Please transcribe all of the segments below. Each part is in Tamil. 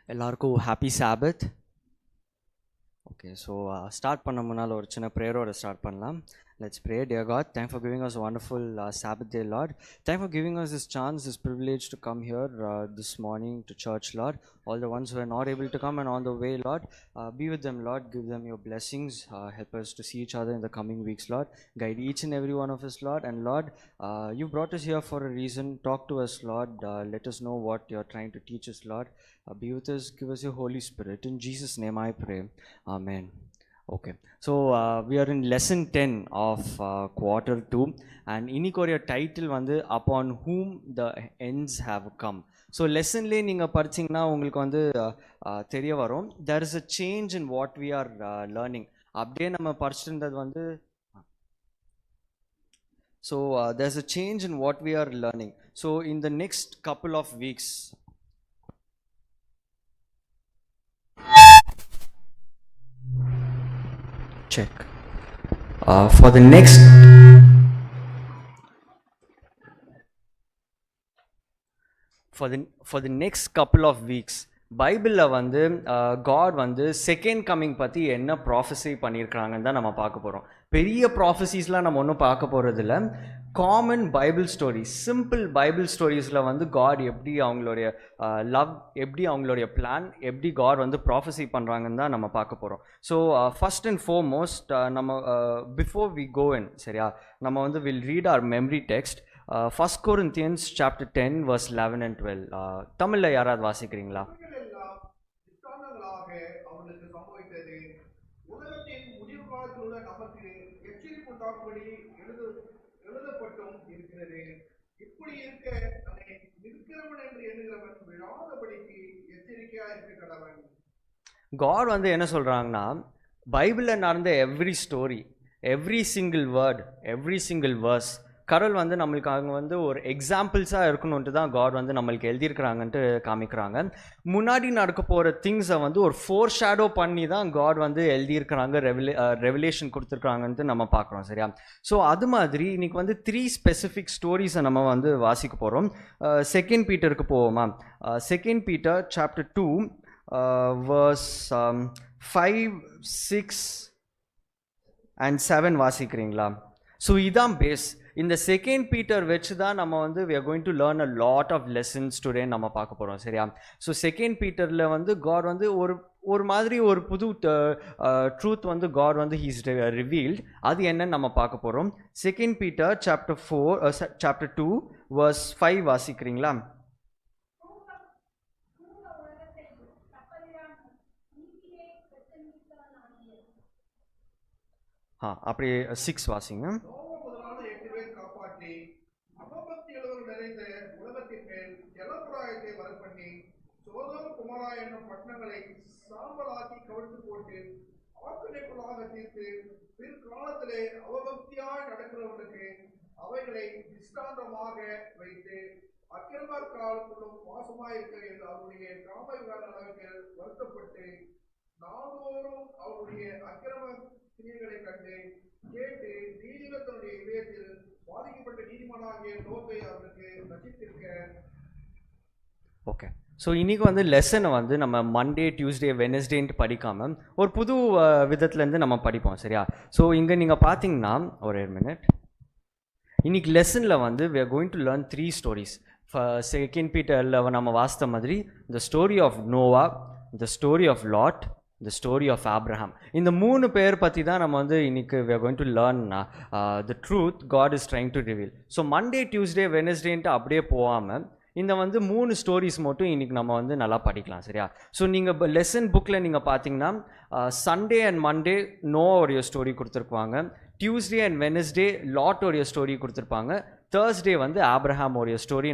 எல்லாருக்கும் ஹாப்பி சாபத். ஓகே, ஸோ ஸ்டார்ட் பண்ண முன்னால் ஒரு சின்ன ப்ரேயரோட ஸ்டார்ட் பண்ணலாம். Let's pray. Dear God, thank for giving us a wonderful Sabbath day, Lord. Thank for giving us this chance, this privilege to come here this morning to church, Lord. All the ones who are not able to come and on the way, Lord, be with them, Lord. Give them your blessings. Help us to see each other in the coming weeks, Lord. Guide each and every one of us, Lord. And Lord, you brought us here for a reason. Talk to us, Lord. Let us know what you're trying to teach us, Lord. Be with us. Give us your Holy Spirit. In Jesus' name I pray. Amen. Okay, so we are in lesson 10 of quarter 2 and இன்னைக்கு title வந்து upon whom the ends have come. So lessonலே நீங்க படிச்சீங்கன்னா உங்களுக்கு வந்து தெரிய வரும், there is a change in what we are learning. அப்படியே நம்ம படிச்சிட்டு இருந்தது வந்து so there's a change in what we are learning. So in the next couple of weeks, check for the next couple of weeks பைபிளில் வந்து காட் வந்து செகண்ட் கம்மிங் பற்றி என்ன ப்ராஃபஸி பண்ணியிருக்கிறாங்கன்னு தான் நம்ம பார்க்க போகிறோம். பெரிய ப்ராஃபஸிஸ்லாம் நம்ம ஒன்றும் பார்க்க போகிறதில்ல. Common Bible stories, simple Bible ஸ்டோரிஸில் வந்து காட் எப்படி அவங்களுடைய லவ், எப்படி அவங்களுடைய பிளான், எப்படி காட் வந்து ப்ராஃபஸி பண்ணுறாங்கன்னு தான் நம்ம பார்க்க போகிறோம். ஸோ ஃபஸ்ட் அண்ட் ஃபோர்மோஸ்ட் நம்ம பிஃபோர் வி கோ இன், சரியா, நம்ம வந்து will read our memory text. 1 Corinthians chapter 10 verse 11 and 12. தமிழ்ல யாராவது வாசிக்கிறீங்களா? அவர்களுக்கு சம்பவித்தது உலகத்தின் முடிவு காலத்தில் உள்ள நமக்கு எச்சரிப்புண்டாகும்படி எழுதப்பட்டும் இருக்கிறது. இப்படி இருக்க தன்னை நிற்கிறவன் என்று எண்ணுகிறவன் விழாதபடிக்கு எச்சரிக்கையா இருக்க கடவன். காட் வந்து என்ன சொல்றாங்கன்னா, பைபிளில் நடந்த every story, every single word, every single verse கடவுள் வந்து நம்மளுக்கு அவங்க வந்து ஒரு எக்ஸாம்பிள்ஸாக இருக்கணுன்ட்டு தான் காட் வந்து நம்மளுக்கு எழுதியிருக்கிறாங்கன்ட்டு காமிக்கிறாங்க. முன்னாடி நடக்க போகிற திங்ஸை வந்து ஒரு ஃபோர் ஷேடோ பண்ணி தான் காட் வந்து எழுதியிருக்கிறாங்க, ரெவலேஷன் கொடுத்துருக்குறாங்கன்ட்டு நம்ம பார்க்குறோம், சரியா. ஸோ அது மாதிரி இன்னைக்கு வந்து 3 ஸ்பெசிஃபிக் ஸ்டோரிஸை நம்ம வந்து வாசிக்க போகிறோம். செகண்ட் பீட்டருக்கு போவோமா? Second Peter chapter 2 verse 5, 6 and 7 வாசிக்கிறீங்களா? ஸோ இதான் பேஸ். இந்த செகண்ட் பீட்டர் வச்சு தான் நம்ம வந்து we are going to learn a lot of lessons today நம்ம பார்க்க போகிறோம், சரியா. ஸோ செகண்ட் பீட்டரில் வந்து காட் வந்து ஒரு மாதிரி ஒரு புது ட்ரூத் வந்து காட் வந்து ஹீஸ் ரிவீல்ட். அது என்னன்னு நம்ம பார்க்க போகிறோம். Second Peter chapter 2 verse 5 வாசிக்கிறீங்களா? அப்படி 6 வாசிங்க. உலகத்தின் மேல் ஜலப்பிராயத்தை வரப்பண்ணி சோதோம் குமாரா என்னும் பட்டணங்களை சாம்பலாக்கி கவிழ்த்து போட்டு ஆக்கினைக்குள்ளாக தீர்த்து பிற்காலத்திலே அவபக்தியாய் நடக்கிறவர்களுக்கு அவைகளை திஷ்டாந்தமாக வைத்து அக்கிரமக்காலத்திலும் மோசமாயிருக்கிற அவருடைய காம விகாரங்கள் வருத்தப்பட்டு நாள்தோறும் அவருடைய அக்கிரம கிரியைகளை கண்டு கேட்டு நீதிபதிகளுடைய இதயத்தில் பாதிக்கப்பட்ட நீதிமானாகிய லோத்தை அவருக்கு ரட்சித்திருக்க. ஓகே, ஸோ இன்னைக்கு வந்து லெசனை வந்து நம்ம மண்டே, டியூஸ்டே, வெனஸ்டேன்ட்டு படிக்காமல் ஒரு புது விதத்துலேருந்து நம்ம படிப்போம், சரியா. ஸோ இங்கே நீங்கள் பார்த்தீங்கன்னா ஒரு மினிட், இன்னைக்கு லெசனில் வந்து we are going to learn 3 stories. Second பீட்டரில் நம்ம வாசித்த மாதிரி the story of Noah, the story of Lot, the story of Abraham. இந்த 3 பேர் பற்றி தான் நம்ம வந்து இன்னைக்கு we are going to learn the truth God is trying to reveal. So Monday, Tuesday, வெனஸ்டேன்ட்டு அப்படியே போகாமல் இந்த வந்து 3 ஸ்டோரிஸ் மட்டும் இன்னைக்கு நம்ம வந்து நல்லா படிக்கலாம், சரியா. ஸோ நீங்கள் லெசன் புக்கில் நீங்கள் பார்த்தீங்கன்னா சண்டே அண்ட் மண்டே நோவோடைய ஸ்டோரி கொடுத்துருப்பாங்க, டியூஸ்டே அண்ட் வெனஸ்டே லாட்டோடைய ஸ்டோரி கொடுத்துருப்பாங்க, தேர்ஸ்டே வந்து ஆப்ரஹாமோடைய ஸ்டோரி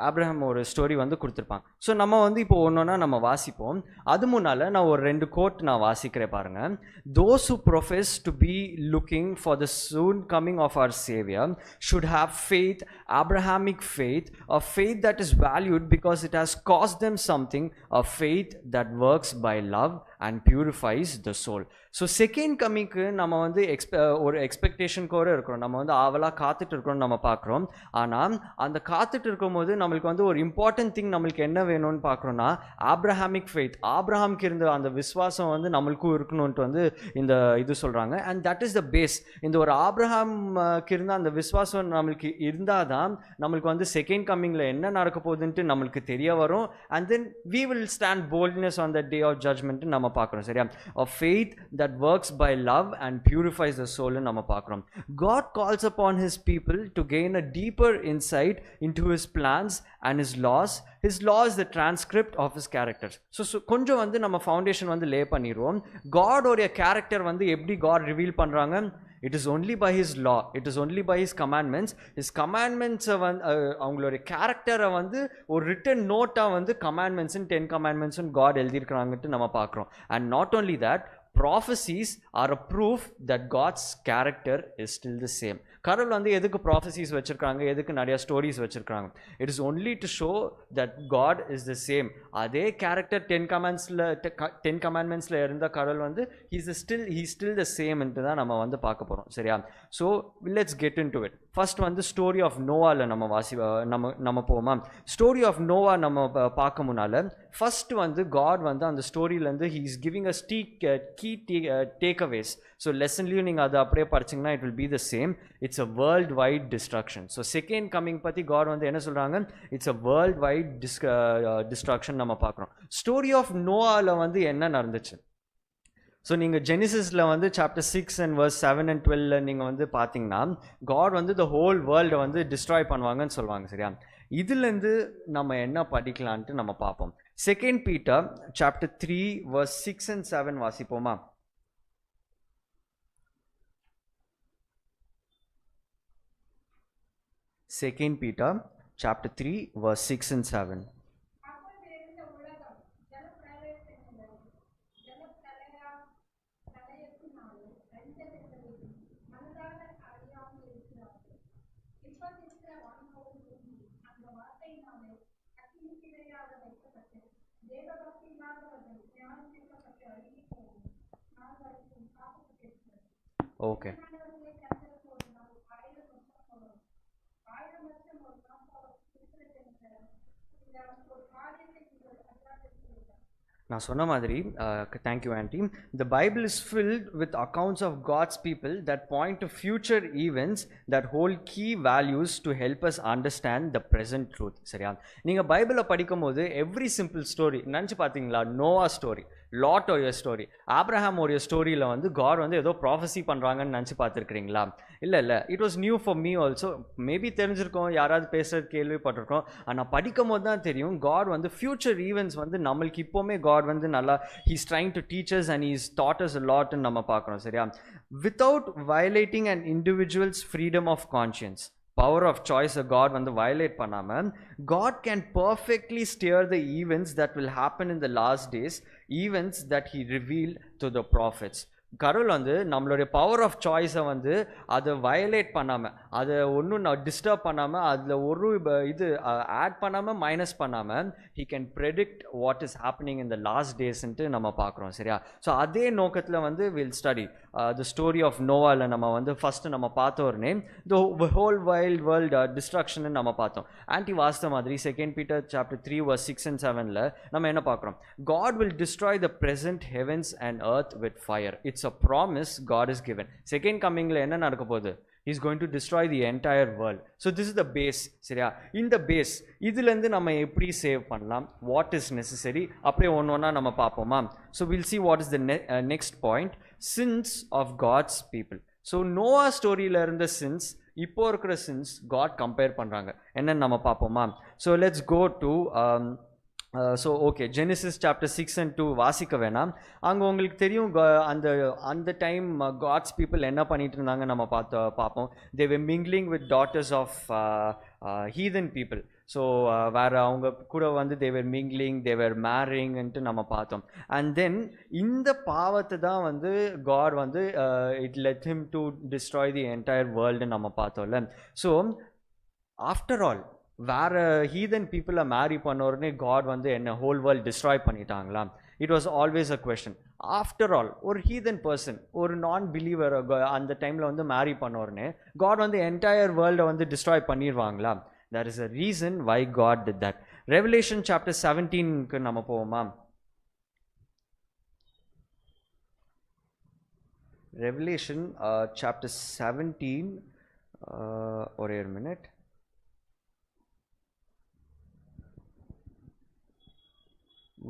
ஆப்ரஹாமோட ஸ்டோரி வந்து கொடுத்துருப்பாங்க. ஸோ நம்ம வந்து இப்போ ஒன்றா நம்ம வாசிப்போம். அது முன்னால் நான் ஒரு 2 கோட் நான் வாசிக்கிறேன் பாருங்கள். Those who profess to be looking for the soon coming of our Savior should have faith, Abrahamic faith, a faith that is valued because it has cost them something, a faith that works by love, and purifies the soul. So second கம்மிங்க்கு நம்ம வந்து ஒரு எக்ஸ்பெக்டேஷனுக்கோடு இருக்கிறோம், நம்ம வந்து ஆவலாக காத்துட்டு இருக்கிறோம்னு நம்ம பார்க்குறோம். ஆனால் அந்த காத்துட்டு இருக்கும்போது நம்மளுக்கு வந்து ஒரு இம்பார்ட்டன்ட் திங் நம்மளுக்கு என்ன வேணும்னு பார்க்குறோன்னா ஆப்ரஹாமிக் ஃபெய்த், ஆப்ரஹாம்க்கு இருந்த அந்த விசுவாசம் வந்து நம்மளுக்கும் இருக்கணும்ன்ட்டு வந்து இந்த இது சொல்கிறாங்க. And that is the base. இந்த ஒரு ஆப்ரஹாம்க்கு இருந்த அந்த விசுவாசம் நம்மளுக்கு இருந்தால் தான் நம்மளுக்கு வந்து செகண்ட் கம்மிங்கில் என்ன நடக்க போகுதுன்ட்டு நம்மளுக்கு தெரிய வரும். And then we will stand boldness on that day of judgment நம்ம பார்க்குறோம். சரியா? a faith that works by love and purifies the soul நம்ம பார்க்குறோம். God calls upon his people to gain a deeper insight into his plans and his laws. His law is the transcript of his characters. So கொஞ்சம் வந்து நம்ம ஃபவுண்டேஷன் வந்து லே பண்ணிடுவோம். God உடைய கேரக்டர் வந்து எப்படி God ரிவீல் பண்ணுறாங்க? It is only by his law, it is only by his commandments. His commandments அவங்களுடைய கேரக்டரை வந்து ஒரு ரிட்டன் நோட்டாக வந்து commandments 10 commandments God எழுதியிருக்கிறாங்கன்ட்டு நம்ம பார்க்குறோம். And not only that, prophecies are a proof that God's character is still the same. கடவுள் வந்து எதுக்கு ப்ராஃபஸிஸ் வச்சுருக்காங்க, எதுக்கு நிறையா ஸ்டோரிஸ் வச்சுருக்காங்க? It is only to show that God is the same. அதே கேரக்டர் 10 commandmentsல இருந்த கடவுள் வந்து ஹீ ஸ்டில் த சேம்ன்ட்டு தான் நம்ம வந்து பார்க்க போகிறோம். சரியா? So let's get in to it. First வந்து ஸ்டோரி ஆஃப் நோவாவில் நம்ம போவோமா? ஸ்டோரி ஆஃப் நோவா நம்ம பார்க்க முன்னால் ஃபர்ஸ்ட் வந்து காட் வந்து அந்த ஸ்டோரியிலேருந்து he is giving us key takeaways. So லெசன்லையும் நீங்கள் அதை அப்படியே படிச்சிங்கன்னா it will be the same. It's a world wide destruction. So second coming பற்றி காட் வந்து என்ன சொல்கிறாங்க? It's a world wide destruction நம்ம பார்க்குறோம். ஸ்டோரி ஆஃப் நோவாவில் வந்து என்ன நடந்துச்சு? ஸோ நீங்கள் ஜெனிசிஸில் வந்து சாப்டர் 6 and verse 7 and 12 நீங்கள் வந்து பார்த்தீங்கன்னா காட் வந்து த ஹோல் வேர்ல்டை வந்து டிஸ்ட்ராய் பண்ணுவாங்கன்னு சொல்லுவாங்க. சரியா? இதுலேருந்து நம்ம என்ன படிக்கலான்ட்டு நம்ம பார்ப்போம். Second Peter chapter 3 verse 6 and 7 வாசிப்போமா? Second Peter chapter 3 verse 6 and 7. Okay, நான் சொன்ன மாதிரி thank you aunty. The Bible is filled with accounts of God's people that point to future events that hold key values to help us understand the present truth. சரியா? நீங்கள் பைபிளை படிக்கும் போது எவ்ரி சிம்பிள் ஸ்டோரி நினச்சி பார்த்தீங்களா? நோவா ஸ்டோரி, லாட் உடைய ஸ்டோரி, ஆப்ரஹாம் உடைய ஸ்டோரியில் வந்து காட் வந்து ஏதோ ப்ராஃபஸி பண்ணுறாங்கன்னு நினச்சி பார்த்துருக்கிறீங்களா? இல்லை, it was new for me also. Maybe தெரிஞ்சிருக்கோம், யாராவது பேசுகிறது கேள்விப்பட்டிருக்கோம். ஆனால் படிக்கும் போது தான் தெரியும் காட் வந்து ஃபியூச்சர் ஈவெண்ட்ஸ் வந்து நம்மளுக்கு இப்போவுமே காட் வந்து நல்லா he's trying to teachers and he's taught us a லாட்னு நம்ம பார்க்குறோம். சரியா? Without violating an individual's freedom of conscience, power of சாய்ஸை காட் வந்து வயலேட் பண்ணாமல் God can perfectly steer the events that will happen in the last days, events that he reveal to the prophets. கடவுள் வந்து நம்மளுடைய பவர் ஆஃப் சாய்ஸை வந்து அதை வயலேட் பண்ணாமல், அதை ஒன்றும் டிஸ்டர்ப் பண்ணாமல், அதில் ஒரு இது ஆட் பண்ணாமல் மைனஸ் பண்ணாமல் he can predict what is happening in the last டேஸ்ன்ட்டு நம்ம பார்க்குறோம். சரியா? ஸோ அதே நோக்கத்தில் வந்து will study the story of நோவாவில் நம்ம வந்து ஃபஸ்ட்டு நம்ம பார்த்த ஒரு name the whole wild world destruction நம்ம பார்த்தோம். ஆன்டி வாஸ்த மாதிரி second Peter chapter 3 verse 6 and 7 நம்ம என்ன பார்க்குறோம்? God will destroy the present heavens and earth with fire. It's a promise God is given. Second comingல என்ன நடக்க போகுது? He is going to destroy the entire world. So this is the base. சரியா? இந்த பேஸ் இதுலேருந்து நம்ம எப்படி சேவ் பண்ணலாம், what is necessary, அப்படியே ஒன்றா நம்ம பார்ப்போமா? So we'll see what is the next point, sins of God's people. So Noah ஸ்டோரியில் இருந்த sins இப்போ இருக்கிற sins God கம்பேர் பண்ணுறாங்க. என்னன்னு நம்ம பார்ப்போமா? So let's go to so okay, Genesis chapter 6 and 2 வாசிக்க வேணாம். அங்கே உங்களுக்கு தெரியும் அந்த டைம் காட்ஸ் பீப்புள் என்ன பண்ணிட்டு இருந்தாங்க நம்ம பார்ப்போம். They were mingling with daughters of heathen people. So வேறு அவங்க கூட வந்து தேவர் மிங்லிங், தேவர் மேரிங்ன்ட்டு நம்ம பார்த்தோம். அண்ட் தென் இந்த பாவத்தை தான் வந்து காட் வந்து it led him to destroy the entire வேர்ல்டுன்னு நம்ம பார்த்தோம்ல. ஸோ ஆஃப்டர் ஆல் வேறு ஹீதன் பீப்புளை மேரி பண்ண உடனே காட் வந்து என்ன ஹோல் வேர்ல்ட் டிஸ்ட்ராய் பண்ணிட்டாங்களா? It was always a question. After all, ஒரு heathen person, ஒரு நான் பிலீவர் அந்த டைமில் வந்து மேரி பண்ணோடனே God வந்து என்டையர் வேர்ல்டை வந்து destroy பண்ணிடுவாங்களா? There is a reason why God did that. Revelation chapter 17க்கு நம்ம போவோமா? Revelation chapter 17, ஒரே ஒரு மினிட்.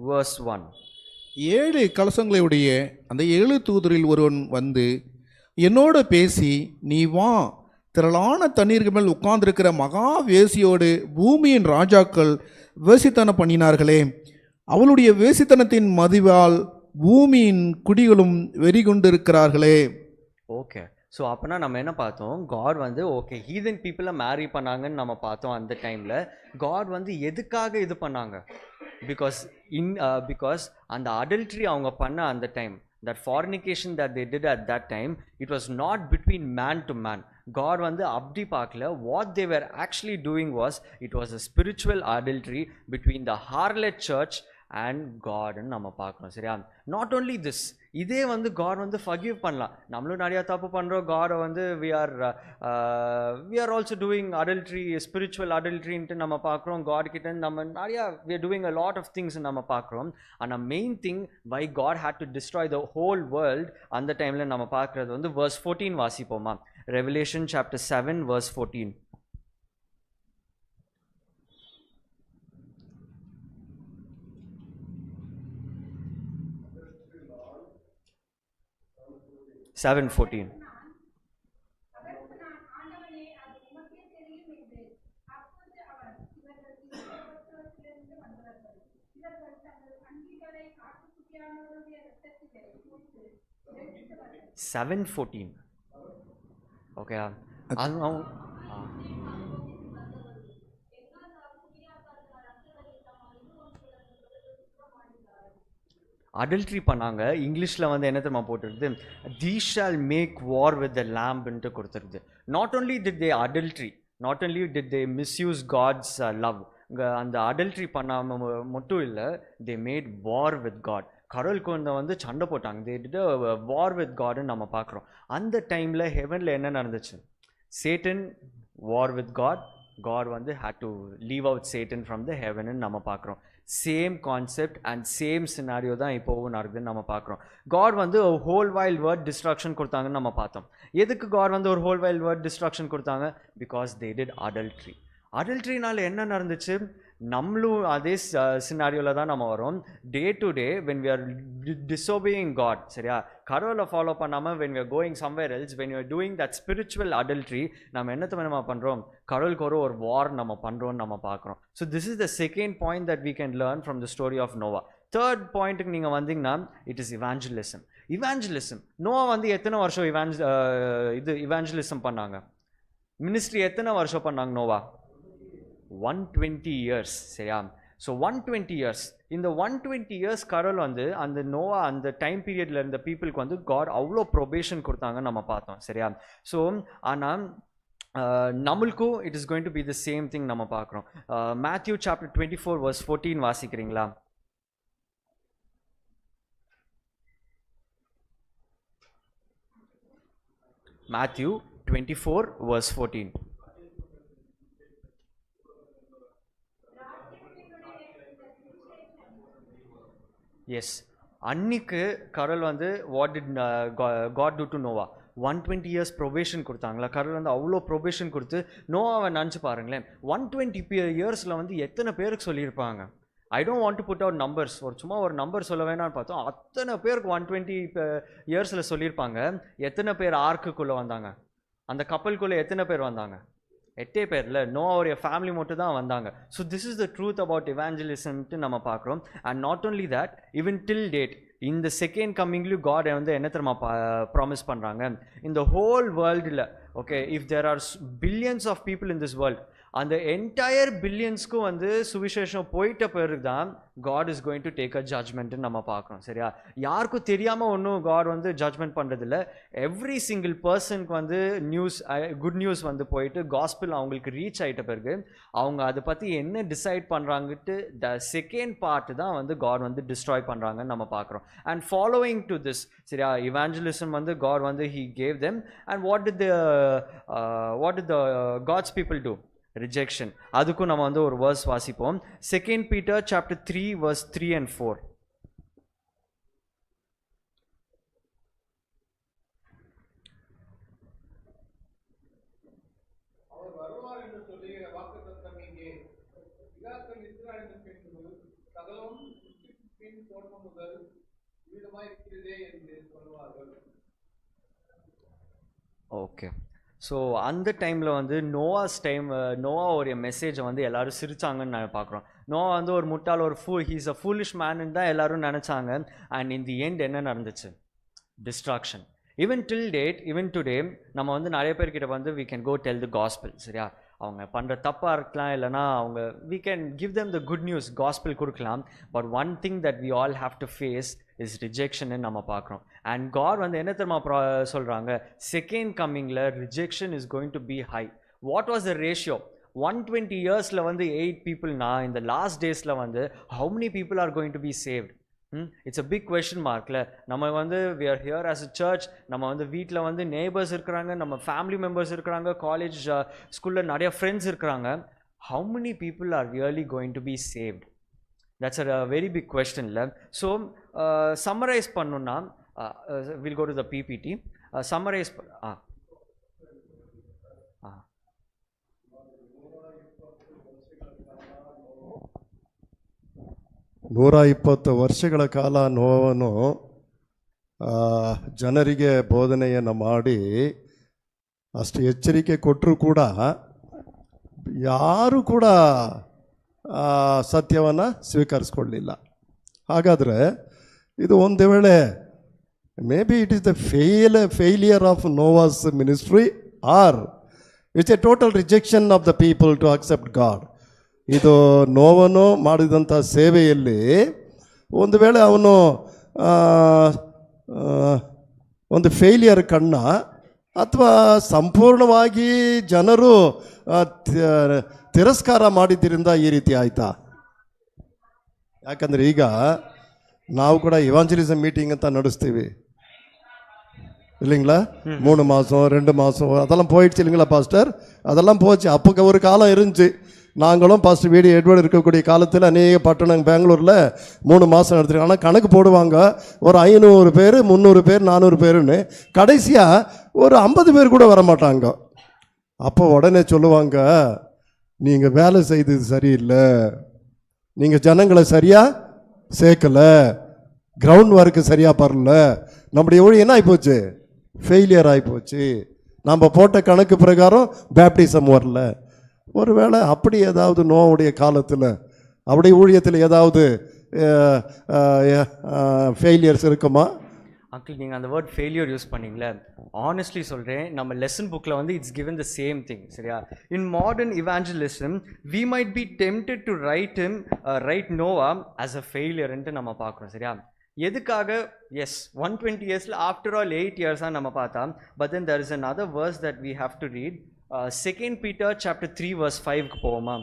Verse 1. 7 கலசங்களை உடைய அந்த 7 தூதரில் ஒருவன் வந்து என்னோட பேசி, நீ வா, திரளான தண்ணீர்கள் மேல் உட்கார்ந்திருக்கிற மகா வேசியோடு பூமியின் ராஜாக்கள் வேசித்தனம் பண்ணினார்களே, அவளுடைய வேசித்தனத்தின் மதிவால் பூமியின் குடிகளும் வெறி கொண்டிருக்கிறார்களே. ஓகே, ஸோ அப்போனா நம்ம என்ன பார்த்தோம்? காட் வந்து ஓகே ஹீதன் பீப்புளை மேரி பண்ணாங்கன்னு நம்ம பார்த்தோம். அந்த டைமில் காட் வந்து எதுக்காக இது பண்ணாங்க? பிகாஸ் அந்த அடல்ட்ரி அவங்க பண்ண அந்த time, that fornication that they did at that time, it was not between man to man. God வந்து அப்படி பார்க்கல. What they were actually doing was, it was a spiritual adultery between the harlot church and God ன்னு நம்ம பார்க்கணும். சரியா? நாட் ஓன்லி திஸ், இதே வந்து God வந்து forgive பண்ணலாம். நம்மளும் நிறையா தப்பு பண்ணுறோம். God வந்து we are also doing adultery, spiritual adulteryன்ட்டு நம்ம பார்க்குறோம். God கிட்ட நம்ம நிறையா we are doing a lot of things நம்ம பார்க்குறோம். ஆனால் main thing why God had to destroy the whole world அந்த டைமில் நம்ம பார்க்குறது வந்து verse 14 வாசிப்போமா? Revelation chapter 7 verse 14. 7:14. Okay. Adultery பண்ணாங்க. இங்கிலீஷில் வந்து என்ன தெரியுமா போட்டிருக்குது? These shall make war with the lamb ன்ட்டு கொடுத்துருக்குது. Not only did they adultery, not only did they misuse God's love, அந்த அடல்ட்ரி பண்ணாம மட்டும் இல்லை, they made war with God. கடவுளுக்கு வந்து சண்டை போட்டாங்க. they did a war with God ன்னு நம்ம பார்க்குறோம். அந்த டைமில் ஹெவனில் என்ன நடந்துச்சு? Satan war with God. God வந்து had to leave out Satan from the heaven ன்னு நம்ம பார்க்குறோம். Same concept and same scenario தான் இப்போவும் நடக்குதுன்னு நம்ம பார்க்குறோம். காட் வந்து ஒரு ஹோல் வைல்ட் வேர்ல்ட் டிஸ்ட்ரக்ஷன் கொடுத்தாங்கன்னு நம்ம பார்த்தோம். எதுக்கு காட் வந்து ஒரு ஹோல் வைல்ட் வேர்ல்ட் டிஸ்ட்ரக்ஷன் கொடுத்தாங்க? Because they did adultery. அடல்ட்ரினால என்ன நடந்துச்சு? நம்மளும் அதே சினாரியோவில் தான் நம்ம வரோம். Day to day when we are disobeying God, சரியா, கடவுளை ஃபாலோ பண்ணாமல் when we are going somewhere else, when we are doing that spiritual adultery, நம்ம என்னத்தை நம்ம பண்ணுறோம்? கடவுளுக்கு ஒரு வார் நம்ம பண்ணுறோம்னு நம்ம பார்க்குறோம். So this is the second point that we can learn from the story of Noah. Third பாயிண்ட்டுக்கு நீங்கள் வந்தீங்கன்னா, it is evangelism. Evangelism, Noah வந்து எத்தனை வருஷம் இவாஞ்சலிசம் பண்ணாங்க? மினிஸ்ட்ரி எத்தனை வருஷம் பண்ணாங்க நோவா? 120 years. சரியா? So 120 years. இந்த 120 years கடவுள் வந்து அந்த நோவா அந்த டைம் பீரியடில் இருந்த பீப்புளுக்கு வந்து காட் அவ்வளோ ப்ரொபேஷன் கொடுத்தாங்கன்னு நம்ம பார்த்தோம். சரியா? ஸோ ஆனால் நம்மளுக்கும் it is going to be the same thing நம்ம பார்க்குறோம். மேத்யூ சாப்டர் 24 verse 14 வாசிக்கிறீங்களா? Matthew 24 verse 14. எஸ், அன்னைக்கு கடவுள் வந்து what did God do Noah? 120 years probation கொடுத்தாங்களா? கடவுள் வந்து அவ்வளோ ப்ரொபேஷன் கொடுத்து நோவாவை நினச்சி பாருங்களேன். 120 yearsல வந்து எத்தனை பேருக்கு சொல்லியிருப்பாங்க? I don't want to put out numbers. சும்மா ஒரு நம்பர் சொல்ல வேணாம்னு பார்த்தோம். அத்தனை பேருக்கு 120 yearsல சொல்லியிருப்பாங்க. எத்தனை பேர் ஆர்க்குள்ளே வந்தாங்க? அந்த கப்பலுக்குள்ளே எத்தனை பேர் வந்தாங்க? 8 பேர்ல. நோவாவுடைய ஃபேமிலி மட்டும் தான் வந்தாங்க. So this is the truth about இவாஞ்சலிசம்ட்டு நம்ம பார்க்குறோம். And not only that, even till date இந்த செகண்ட் கம்மிங்லேயும் காட் வந்து என்ன தெரியுமா ப்ராமிஸ் பண்ணுறாங்க? இந்த ஹோல் வேர்ல்டில், okay, if there are billions of people in this world, அந்த என்டையர் பில்லியன்ஸ்க்கும் வந்து சுவிசேஷம் போயிட்ட பிறகு தான் God is going to take a ஜட்ஜ்மெண்ட்னு நம்ம பார்க்குறோம். சரியா? யாருக்கும் தெரியாமல் ஒன்றும் காட் வந்து ஜட்ஜ்மெண்ட் பண்ணுறதில்ல. எவ்ரி சிங்கிள் பர்சனுக்கு வந்து குட் நியூஸ் வந்து போயிட்டு காஸ்பிள் அவங்களுக்கு ரீச் ஆகிட்ட பிறகு அவங்க அதை பற்றி என்ன டிசைட் பண்ணுறாங்கட்டு த செகண்ட் பார்ட் தான் வந்து காட் வந்து டிஸ்ட்ராய் பண்ணுறாங்கன்னு நம்ம பார்க்குறோம். அண்ட் ஃபாலோவிங் டு திஸ், சரியா, இவாஞ்சலிசம் வந்து காட் வந்து he gave them, and what did the God's people do? Rejection. அதுக்கும் நம்ம வந்து ஒரு verse வாசிப்போம். 2 Peter chapter 3 verse 3 and 4. அவர் வருவார் என்று சொல்லுகிற வாக்குத்தத்தம் இங்கே. பிதாக்கள் இஸ்ராயேலின் பின்பு சகலம் பின் தோற்றம் முதல் வீடுமாயிருக்கிறதே என்று சொல்வார்கள். ஓகே, ஸோ அந்த டைமில் வந்து நோவாவுடைய மெசேஜை வந்து எல்லாரும் சிரிச்சாங்கன்னு நான் பார்க்குறோம். நோவா வந்து ஒரு முட்டாள், ஒரு ஹீஸ் அ ஃபூலிஷ் மேன்னு தான் எல்லாரும் நினச்சாங்க. அண்ட் இன் தி எண்ட் என்ன நடந்துச்சு? Distraction. Even till date, even today நம்ம வந்து நிறைய பேர்கிட்ட வந்து we can go tell the gospel. சரியா? அவங்க பண்ணுற தப்பாக இருக்கலாம், இல்லைனா அவங்க we can give them the good news, gospel கொடுக்கலாம். But one thing that we all have to face is rejection நம்ம பார்க்குறோம். அண்ட் காட் வந்து என்ன தெரியுமா சொல்கிறாங்க? செகண்ட் கம்மிங்கில் rejection is going to be high. What was the ratio? 120 இயர்ஸில் வந்து 8 பீப்புள்னா இந்த லாஸ்ட் டேஸில் வந்து how many people are going to be saved? It's a big question மார்க்கில். நம்ம வந்து we are here as a church. நம்ம வந்து வீட்டில் வந்து நெய்பர்ஸ் இருக்கிறாங்க, நம்ம ஃபேமிலி மெம்பர்ஸ் இருக்கிறாங்க, காலேஜ் ஸ்கூலில் நிறைய ஃப்ரெண்ட்ஸ் இருக்கிறாங்க. how many people are really going to be saved? That's a very big question. So summarize பண்ணணும்னா we'll go to the PPT. Summarize 120 ವರ್ಷಗಳ ಕಾಲ ನೋವನು ಜನರಿಗೆ ಬೋಧನೆಯನ್ನು ಮಾಡಿ ಅಷ್ಟು ಎಚ್ಚರಿಕೆ ಕೊಟ್ಟರೂ ಕೂಡ ಯಾರೂ ಕೂಡ ಸತ್ಯವನ್ನು ಸ್ವೀಕರಿಸ್ಕೊಳ್ಳಿಲ್ಲ. ಹಾಗಾದರೆ ಇದು ಒಂದು ವೇಳೆ maybe it is the failure of Noah's ministry or it's a total rejection of the people to accept God. ಇದು ನೋವನು ಮಾಡಿದಂಥ ಸೇವೆಯಲ್ಲಿ ಒಂದು ವೇಳೆ ಅವನು ಒಂದು ಫೇಲಿಯರ್ ಕಣ್ಣ, ಅಥವಾ ಸಂಪೂರ್ಣವಾಗಿ ಜನರು ತಿರಸ್ಕಾರ ಮಾಡಿದ್ದರಿಂದ ಈ ರೀತಿ ಆಯಿತಾ? ಯಾಕಂದರೆ ಈಗ ನಾವು ಕೂಡ ಇವಾಂಜಲಿಸಮ್ ಮೀಟಿಂಗ್ ಅಂತ ನಡೆಸ್ತೀವಿ இல்லைங்களா? 3 மாதம் 2 மாதம் அதெல்லாம் போயிடுச்சு இல்லைங்களா பாஸ்டர்? அதெல்லாம் போச்சு. அப்போ ஒரு காலம் இருந்துச்சு. நாங்களும் பாஸ்டர் வீடு எட்வர்டு இருக்கக்கூடிய காலத்தில் அநேக பட்டணம் பெங்களூரில் 3 மாதம் நடத்துருக்கோம். ஆனால் கணக்கு போடுவாங்க, ஒரு 500 பேர் 300 பேர் 400 பேருன்னு. கடைசியாக ஒரு 50 பேர் கூட வரமாட்டாங்க. அப்போ உடனே சொல்லுவாங்க, நீங்கள் வேலை செய்தது சரியில்லை, நீங்கள் ஜனங்களை சரியாக சேர்க்கலை, கிரவுண்ட் ஒர்க்கு சரியாக பரல, நம்முடைய ஊழியம் என்ன ஆகிப்போச்சு? ஃபெயிலியர் ஆகிப்போச்சு. நம்ம போட்ட கணக்கு பிரகாரம் பேப்டிசம் வரல. ஒருவேளை அப்படி ஏதாவது நோவுடைய காலத்தில் அப்படி ஊழியத்தில் ஏதாவது ஃபெயிலியர்ஸ் இருக்குமா? அங்கிள், நீங்கள் அந்த வேர்ட் ஃபெயிலியர் யூஸ் பண்ணீங்களே, ஆனஸ்ட்லி சொல்கிறேன், நம்ம லெசன் புக்கில் வந்து it's given the same thing. சரியா? In modern evangelism we might be tempted to write Noah as a ஃபெயிலியர்ன்ட்டு நம்ம பார்க்குறோம். சரியா? எதுக்காக? எஸ், 120 இயர்ஸில் ஆஃப்டர் ஆல் 8 இயர்ஸாக நம்ம பார்த்தா. But then there is another verse that we have to read. 2 Peter chapter 3 verse 5க்கு போவோமா?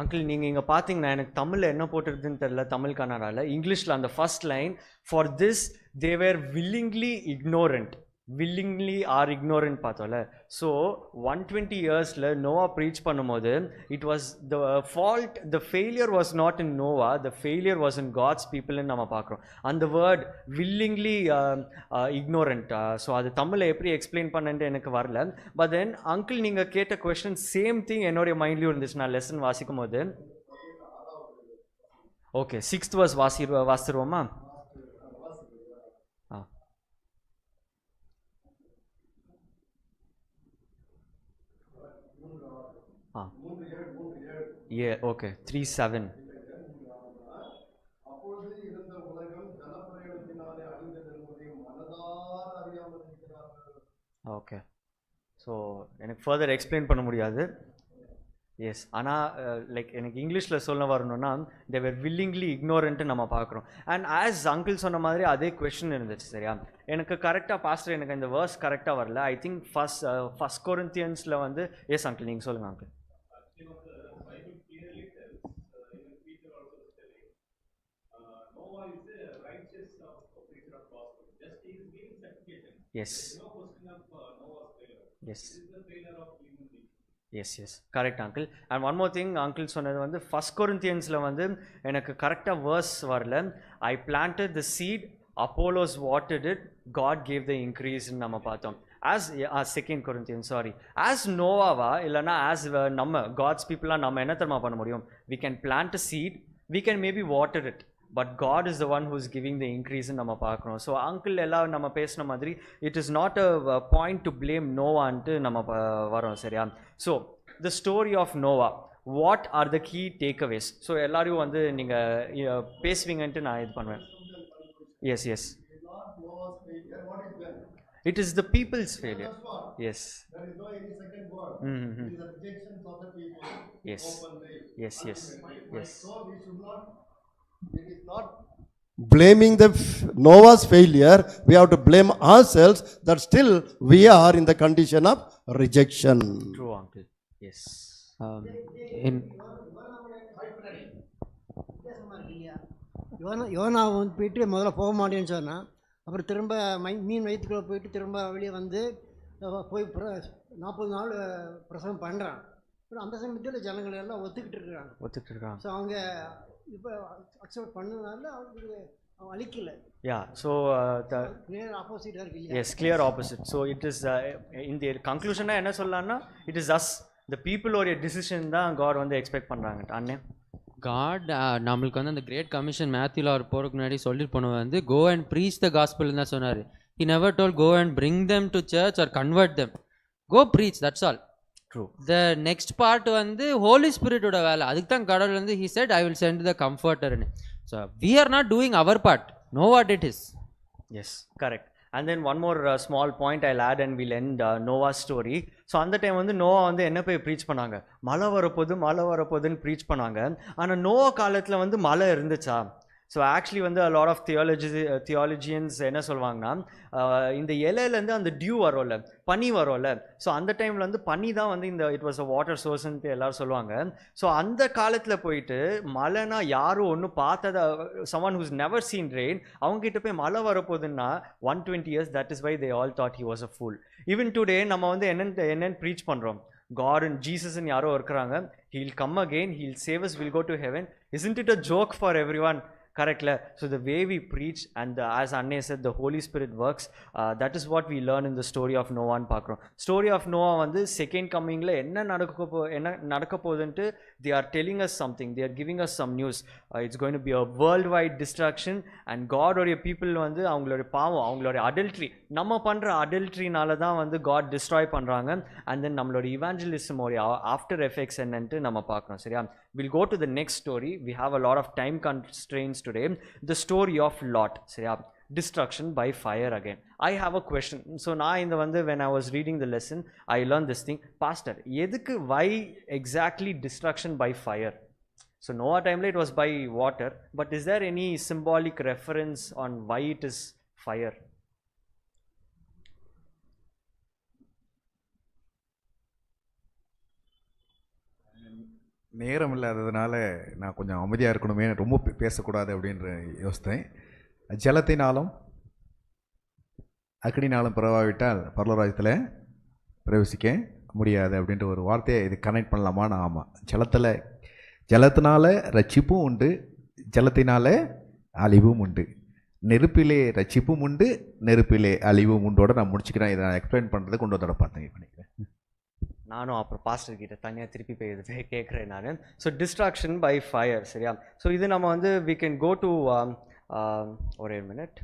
அங்கிள், நீங்கள் இங்கே பார்த்தீங்கன்னா எனக்கு தமிழில் என்ன போட்டிருக்குதுன்னு தெரியல, தமிழ் கன்னடாவில். இங்கிலீஷில் அந்த first line, for this they were willingly ignorant, willingly or ignorant பார்த்தோம்ல. ஸோ 120 இயர்ஸில் நோவா ப்ரீச் பண்ணும்போது it was the fault, the failure was not in Noah, the failure was in God's பீப்புள்னு நம்ம பார்க்குறோம். அந்த வேர்ட் வில்லிங்லி இக்னோரண்ட், ஸோ அது தமிழில் எப்படி எக்ஸ்பிளைன் பண்ணன்ட்டு எனக்கு வரல. பட் தென் அங்கிள் நீங்கள் கேட்ட கொஸ்டின் சேம் திங் என்னுடைய மைண்ட்லேயும் இருந்துச்சு நான் லெசன் வாசிக்கும் போது. ஓகே 6th verse வாசிடுவோமா? ஓகே 3:7. ஓகே, ஸோ எனக்கு ஃபர்தர் எக்ஸ்பிளைன் பண்ண முடியாது. எஸ், ஆனால் லைக் எனக்கு இங்கிலீஷில் சொல்ல வரணும்னா தே வேர் வில்லிங்லி இக்னோரண்ட்டு நம்ம பார்க்குறோம். அண்ட் ஆஸ் அங்கிள் சொன்ன மாதிரி அதே கொஷின் இருந்துச்சு. சரியா, எனக்கு கரெக்டாக பாஸ்டர் எனக்கு இந்த வேர்ஸ் கரெக்டாக வரல. ஐ திங்க் ஃபர்ஸ்ட் கொரிந்தியன்ஸில் வந்து எஸ் அங்கிள் நீங்கள் சொல்லுங்கள் அங்கிள். Yes yes yes yes correct uncle. And one more thing, uncle சொன்னது வந்து ஃபர்ஸ்ட் கொரிந்தியன்ஸில் வந்து எனக்கு கரெக்டாக வேர்ஸ் வரல. I planted the seed, Apollos watered it, God gave the இன்க்ரீஸ்ன்னு நம்ம பார்த்தோம். As second Corinthians sorry, as நோவாவா இல்லைனா ஆஸ் நம்ம காட்ஸ் பீப்புளாக நம்ம என்ன தெரியுமா பண்ண முடியும்? We can plant a seed, we can maybe water it, but God is the one who is giving the இன்க்ரீஸ்ன்னு நம்ம பார்க்குறோம். ஸோ அங்கிள் எல்லாம் நம்ம பேசின மாதிரி it is not a point to blame நோவான்ட்டு நம்ம வரோம். சரியா, so the story of Noah, what are the key takeaways? So எல்லாரையும் வந்து நீங்கள் பேசுவீங்கன்ட்டு நான் இது பண்ணுவேன். Yes yes, it is the people's failure. Yes, There is no any second word. Mm-hmm. It is the rejections of the people. Yes. Openly. Yes, yes, yes. So we should not. It is not blaming the Noah's failure. We have to blame ourselves that still we are in the condition of rejection. True uncle. Yes. in Jonah வந்து போயிட்டு முதல்ல போக மாட்டேன்னு சொன்னான். அப்புறம் திரும்ப மீன் வயிற்றுக்குள்ளே போயிட்டு திரும்ப வெளியே வந்து போய் 40 நாள் பிரசவம் பண்ணுறான். அப்புறம் அந்த சமயத்தில் ஜனங்கள் எல்லாம் ஒத்துக்கிட்டு இருக்காங்க. ஸோ அவங்க இப்போ அக்செப்ட் பண்ணதுனால அவங்களுக்கு அவன் அழிக்கல. Yeah, so clear opposite இருக்கு இல்லையா? Yes, clear opposite. So it is in the conclusion என்ன சொல்லலாம்னா it is us, the people or a decision தான் God வந்து எக்ஸ்பெக்ட் பண்ணுறாங்க. அண்ணே, காட் நம்மளுக்கு வந்து அந்த கிரேட் கமிஷன் மேத்யூவில் அவர் போகிறதுக்கு முன்னாடி சொல்லிட்டு போனவர் வந்து go and preach the gospel தான் சொன்னார். He never told go and bring them to church or convert them. Go preach, that's all. True. The next part வந்து ஹோலி ஸ்பிரிட்டோட வேலை. அதுக்கு தான் கடவுள் வந்து he said I will send the கம்ஃபர்டர்னு. So we are not doing our part, no what it is. Yes, correct. And then one more small point I'll add and we'll end Noah's story. So அந்த டைம் வந்து நோவா வந்து என்ன போய் ப்ரீச் பண்ணாங்க? மழை வரப்போகுதுன்னு ப்ரீச் பண்ணாங்க. ஆனால் நோவா காலத்தில் வந்து மழை இருந்துச்சா? ஸோ ஆக்சுவலி வந்து a lot of தியாலஜியன்ஸ் என்ன சொல்லுவாங்கன்னா, இந்த இலையிலேருந்து அந்த டியூ வரும்ல, பனி வரும்ல, ஸோ அந்த டைமில் வந்து பனி தான் வந்து இந்த இட் வாஸ் அ வாட்டர் சோர்ஸ்ன்ட்டு எல்லோரும் சொல்லுவாங்க. ஸோ அந்த காலத்தில் போயிட்டு மழைனா யாரும் ஒன்றும் பார்த்தத someone who's never seen rain அவங்ககிட்ட போய் மழை வரப்போகுதுன்னா 120 years, that is why they all thought he was a fool. Even today நம்ம வந்து என்னென்னு ப்ரீச் பண்ணுறோம்? God and Jesus and யாரோ இருக்கிறாங்க, he'll come again, he'll save us, we'll go to heaven. Isn't it a joke for everyone? Correctல? So the way we preach and as Anne said, the Holy Spirit works. That is what we learn in the story of Noah பார்க்குறோம். Story of Noah வந்து செகண்ட் கம்மிங்கில் என்ன நடக்க போகுதுன்ட்டு they are telling us something, they are giving us some news. It's going to be a worldwide destruction and God உடைய people வந்து அவங்களுடைய பாவம், அவங்களுடைய adultery, நம்ம பண்ணுற adulteryனால தான் வந்து God destroy பண்ணுறாங்க. And then நம்மளோட evangelism உடைய after effects என்னன்ட்டு நம்ம பார்க்குறோம். சரியா, we'll go to the next story. We have a lot of time constraints today. The story of Lot. சரியா, destruction by fire again. I have a question. So நான் இந்த வந்து when I was reading the lesson I learned this thing. Pastor, எதுக்கு why exactly destruction by fire? So Noah timeல it was by water, but is there any symbolic reference on why it is fire? நேரம் இல்லாததுனால நான் கொஞ்சம் அமைதியாக இருக்கணுமே, ரொம்ப பேசக்கூடாது அப்படின்ற யோசித்தேன். ஜலத்தினாலும் அக்னினாலும் பிறவாவிட்டால் பரலோகராஜ்யத்தில் பிரவேசிக்க முடியாது அப்படின்ற ஒரு வார்த்தையை இது கனெக்ட் பண்ணலாமான்னு. ஆமாம், ஜலத்தினால ரட்சிப்பும் உண்டு, ஜலத்தினால அழிவும் உண்டு. நெருப்பிலே ரட்சிப்பும் உண்டு, நெருப்பிலே அழிவும் உண்டோட நான் முடிச்சுக்கிறேன். இதை நான் எக்ஸ்பிளைன் பண்ணுறது கொண்டு வந்தோட பார்த்தேன் பண்ணிக்கிறேன். நானும் அப்புறம் பாஸ்டர் கிட்ட தனியாக திருப்பி போய் இது கேட்குறேன் நான். ஸோ டிஸ்ட்ராக்ஷன் பை ஃபயர், சரியா? ஸோ இது நம்ம வந்து we can go to ஒரே மினிட்.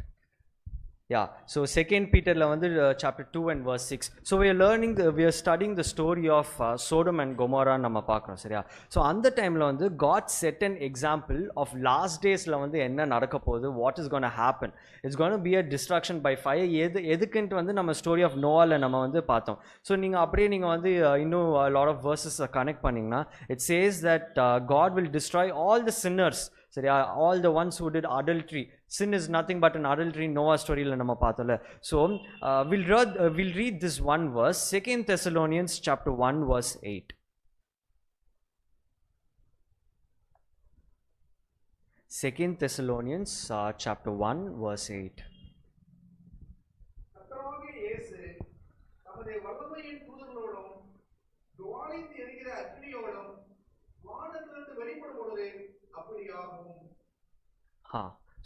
Yeah, so 2 Peterல வந்து chapter 2 and verse 6. So we are studying the story of Sodom and Gomorrah நம்ம பார்க்குறோம், சரியா? ஸோ அந்த டைமில் வந்து God set an example of last daysல வந்து என்ன நடக்க போகுது, what is going to happen. It's going to be a destruction by fire. எதுக்குன்ட்டு வந்து நம்ம ஸ்டோரி ஆஃப் நோவால நம்ம வந்து பார்த்தோம். ஸோ நீங்கள் அப்படியே நீங்கள் வந்து இன்னும் lot of verses கனெக்ட் பண்ணிங்கன்னா it says that God will destroy all the sinners, சரியா? all the ones who did adultery. Sin is nothing but an adultery. Noah storyல நம்ம பார்த்தோம்ல. So we'll read this one verse, 2 Thessalonians chapter 1 verse 8. 2 Thessalonians chapter 1 verse 8. கர்த்தராகிய இயேசு தமது வல்லமையின் தூதர்களோடும் ஜுவாலித்து எரிகிற அக்கினியோடும் வானத்திலிருந்து வெளிப்படும் பொழுது அப்படியாகும்.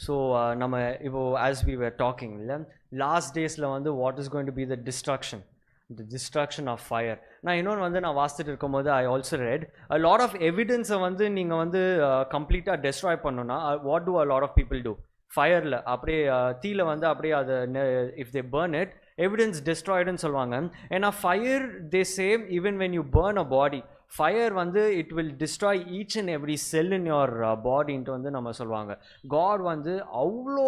ஸோ நம்ம இப்போ as we were talking இல்லை, லாஸ்ட் டேஸில் வந்து what is going to be the destruction of fire. நான் இன்னொன்று வந்து நான் வாசித்துட்டு இருக்கும்போது I also read a lot of எவிடன்ஸை வந்து நீங்கள் வந்து கம்ப்ளீட்டாக டெஸ்ட்ராய் பண்ணணும்னா what to a lot of people do? ஃபயரில் அப்படியே தீல வந்து அப்படியே அதை if they burn it evidence டெஸ்ட்ராய்டுன்னு சொல்லுவாங்க. ஏன்னா fire they same even when you burn a body, fire வந்து it will destroy each and every cell in your பாடின்ட்டு வந்து நம்ம சொல்லுவாங்க. காட் வந்து அவ்வளோ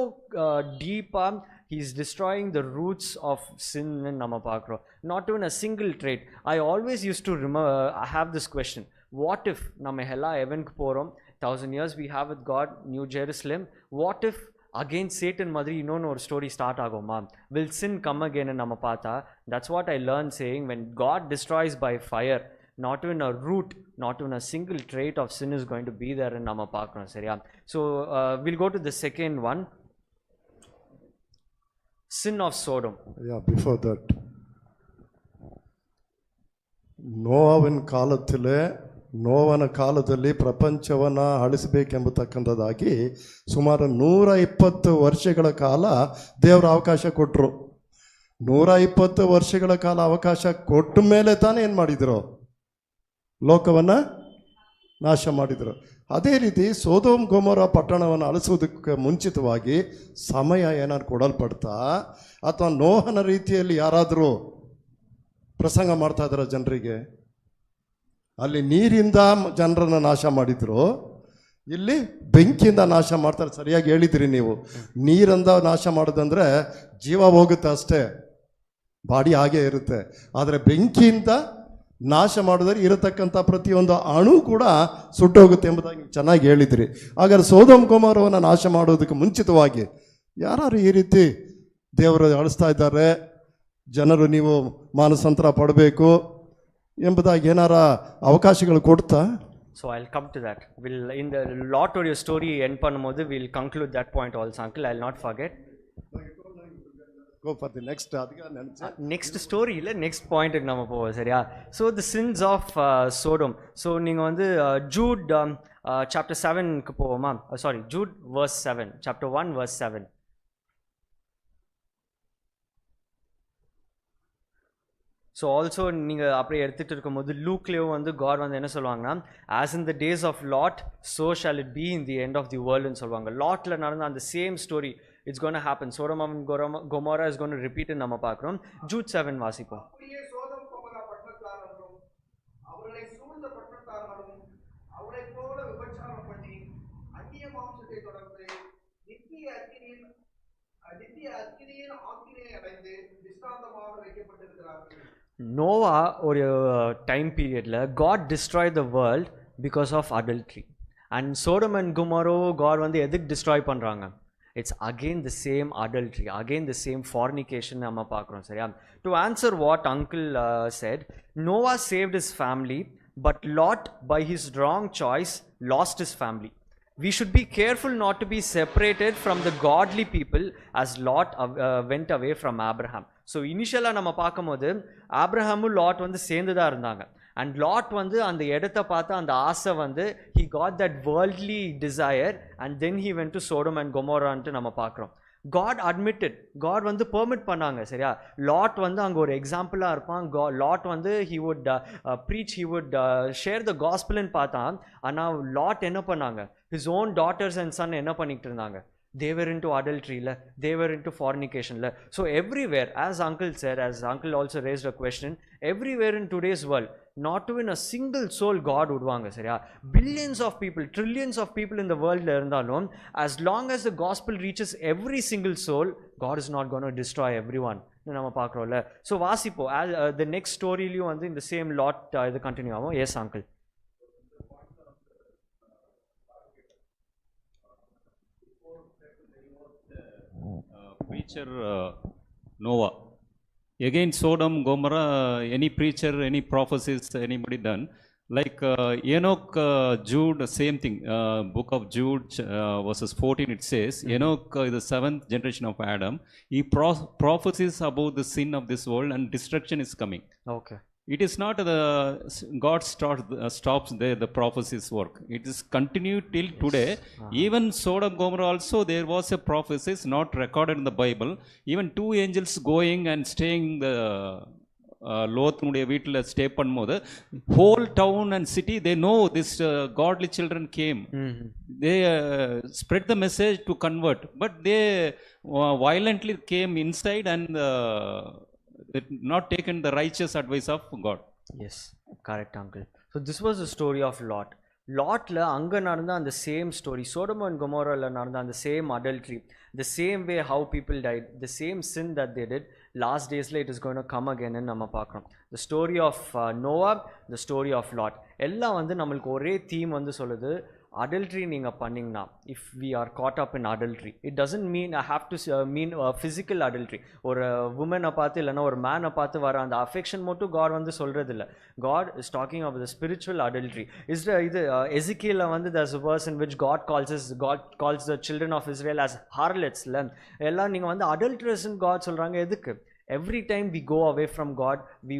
டீப்பாக he is destroying the roots of sin நம்ம பார்க்குறோம். not even a single trait. I always used to I have this question, what if நம்ம எல்லா ஹெவனுக்கு போகிறோம், 1000 years we have with God, New Jerusalem, what if again Satan மாதிரி இன்னொன்று ஒரு ஸ்டோரி ஸ்டார்ட் ஆகுமா? will sin come again நம்ம பார்த்தா that's what I learned saying, when God destroys by fire, not even a root, not even a single trait of sin is going to be there in நம்ம பார்க்குறோம், சரியா? So we'll go to the second one, sin of Sodom. Yeah, before that, ನೋವನ ಕಾಲದಲ್ಲಿ ನೋವನ ಕಾಲದಲ್ಲಿ ಪ್ರಪಂಚವನ್ನು ಅಳಿಸಬೇಕೆಂಬತಕ್ಕಂಥದ್ದಾಗಿ ಸುಮಾರು 120 ವರ್ಷಗಳ ಕಾಲ ದೇವರ ಅವಕಾಶ ಕೊಟ್ಟರು. 120 ವರ್ಷಗಳ ಕಾಲ ಅವಕಾಶ ಕೊಟ್ಟ ಮೇಲೆ ತಾನೇ ಏನು ಮಾಡಿದರು? ಲೋಕವನ್ನು ನಾಶ ಮಾಡಿದರು. ಅದೇ ರೀತಿ ಸೋದೋಮ್ ಗೊಮೋರ ಪಟ್ಟಣವನ್ನು ಅಳಿಸುವುದಕ್ಕೆ ಮುಂಚಿತವಾಗಿ ಸಮಯ ಏನಾದ್ರು ಕೊಡಲ್ಪಡ್ತಾ, ಅಥವಾ ನೋಹನ ರೀತಿಯಲ್ಲಿ ಯಾರಾದರೂ ಪ್ರಸಂಗ ಮಾಡ್ತಾ ಇದ್ದಾರೆ ಜನರಿಗೆ? ಅಲ್ಲಿ ನೀರಿಂದ ಜನರನ್ನು ನಾಶ ಮಾಡಿದ್ರು, ಇಲ್ಲಿ ಬೆಂಕಿಯಿಂದ ನಾಶ ಮಾಡ್ತಾರೆ. ಸರಿಯಾಗಿ ಹೇಳಿದ್ರಿ ನೀವು. ನೀರಿಂದ ನಾಶ ಮಾಡೋದಂದ್ರೆ ಜೀವ ಹೋಗುತ್ತೆ ಅಷ್ಟೇ, ಬಾಡಿ ಹಾಗೆ ಇರುತ್ತೆ. ಆದರೆ ಬೆಂಕಿಯಿಂದ ನಾಶ ಮಾಡಿದ್ರೆ ಇರತಕ್ಕಂಥ ಪ್ರತಿಯೊಂದು ಅಣು ಕೂಡ ಸುಟ್ಟೋಗುತ್ತೆ ಎಂಬುದಾಗಿ ಚೆನ್ನಾಗಿ ಹೇಳಿದ್ರಿ. ಹಾಗಾದ್ರೆ ಸೋದೋಮ್ ಗೊಮೋರವನ್ನು ನಾಶ ಮಾಡೋದಕ್ಕೆ ಮುಂಚಿತವಾಗಿ ಯಾರು ಈ ರೀತಿ ದೇವರು ಅಳಿಸ್ತಾ ಇದ್ದಾರೆ, ಜನರು ನೀವು ಮಾನಸಾಂತರ ಪಡಬೇಕು ಎಂಬುದಾಗಿ ಏನಾರ ಅವಕಾಶಗಳು ಕೊಡ್ತಾ? So I'll come to that. We'll in the lot of your story end பண்ணும்போது we'll conclude that point also, uncle. I'll not forget. Go for the next. Next story இல்லை, next பாயிண்ட்டுக்கு நம்ம போவோம், சரியா? So the sins of Sodom. So நீங்கள் வந்து ஜூட் சாப்டர் 7க்கு போவோமா? Sorry, Jude verse 7, chapter 1 verse 7. So also நீங்கள் அப்படியே எடுத்துகிட்டு இருக்கும்போது லூக்லேயும் வந்து காட் வந்து என்ன சொல்லுவாங்கன்னா, as in the days of Lot so shall it be in the end of the வேர்ல்டுன்னு சொல்லுவாங்க. லாட்டில் நடந்த அந்த same story it's gonna happen. Sodom and Gomorrah is gonna repeat நம்ம பார்க்குறோம். ஜூட் 7 வாசிப்போம். அப்படியே சோதம் கொமோரா பட்டணத்தாரும் அவர்களை சூழ்ந்த பட்டணத்தாரும் அவரை போல விபச்சாரம் பண்ணி அந்நிய மாம்சத்தை தொடர்ந்து நித்திய அக்கினியின் ஆக்கினையை அடைந்து திஷ்டாந்தமாக வைக்கப்பட்டிருக்கிறார்கள். நோவா ஒரு டைம் பீரியடில் God destroy the world because of adultery. And Sodom and Gomorrah God வந்து எதுக்கு டிஸ்ட்ராய் பண்ணுறாங்க? It's again the same adultery, again the same fornication நம்ம பார்க்குறோம், சரியா? To answer what uncle said, Noah saved his family, but Lot by his wrong choice lost his family. We should be careful not to be separated from the godly people as Lot went away from Abraham. So இனிஷியலாக நம்ம பார்க்கும்போது ஆப்ரஹாமும் லாட் வந்து சேர்ந்து தான் இருந்தாங்க. அண்ட் லாட் வந்து அந்த இடத்த பார்த்து அந்த ஆசை வந்து he got that worldly desire and then he went to Sodom and Gomorrah ன்ட்டு நம்ம பார்க்குறோம். காட் அட்மிட்டட், காட் வந்து பெர்மிட் பண்ணாங்க சரியா. லாட் வந்து அங்கே ஒரு எக்ஸாம்பிளாக இருப்பான். லாட் வந்து he would preach, he would share the காஸ்பிள்னு பார்த்தான். ஆனால் லாட் என்ன பண்ணாங்க, his own daughters and son என்ன பண்ணிக்கிட்டு இருந்தாங்க, they were into adultery, they were into fornication. So everywhere, as uncle said, as uncle also raised a question, everywhere in today's world, not even a single soul God would வாங்க சரியா. Billions of people, trillions of people in the world இருந்தாலும், as long as the gospel reaches every single soul, God is not going to destroy everyone. நம்ம பார்க்குறோம்ல. ஸோ வாசிப்போம், the next storyலையும் வந்து இந்த சேம் லாட் இது கண்டினியூ ஆகும். Yes uncle. Preacher Noah. Again, Sodom, Gomorrah, any preacher, any prophecies, anybody done? Like Enoch, Jude, same thing. Book of Jude, verses 14, it says, Enoch is the 7th generation of Adam. He prophesies about the sin of this world and destruction is coming. Okay. It is not God stops there the prophecies work. It is continued till today. Even Sodom Gomorrah also there was a prophecy not recorded in the Bible. Even 2 angels going and staying the லோத்னுடைய வீட்டில் ஸ்டே பண்ணும்போது whole town and city they know this godly children came. They spread the message to convert, but they violently came inside and not taken the righteous advice of God. Yes, correct uncle. So this was the story of Lot. லாட்ல அங்கே நடந்த அந்த சேம் ஸ்டோரி, சோடம் அண்ட் கொமோராவில் நடந்த அந்த same adultery, the same way how people died, the same sin that they did, last daysல it is going to come again ன்னு நம்ம பார்க்குறோம். the story of Noah, the story of Lot, எல்லாம் வந்து நம்மளுக்கு ஒரே தீம் வந்து சொல்லுது. adultery நீங்கள் பண்ணிங்கன்னா, if we are caught up in adultery, it doesn't mean I have to mean physical adultery. ஒரு woman-ஐ பார்த்து இல்லைன்னா ஒரு man-ஐ பார்த்து வர அந்த affection மட்டும் God வந்து சொல்கிறது இல்லை. God is talking about the spiritual adultery. இது Ezekiel வந்து there's a verse in which God calls the children of Israel as harlots. எல்லாம் நீங்கள் வந்து adulterers-ன்னு God சொல்கிறாங்க. எதுக்கு? every time we go away from God, we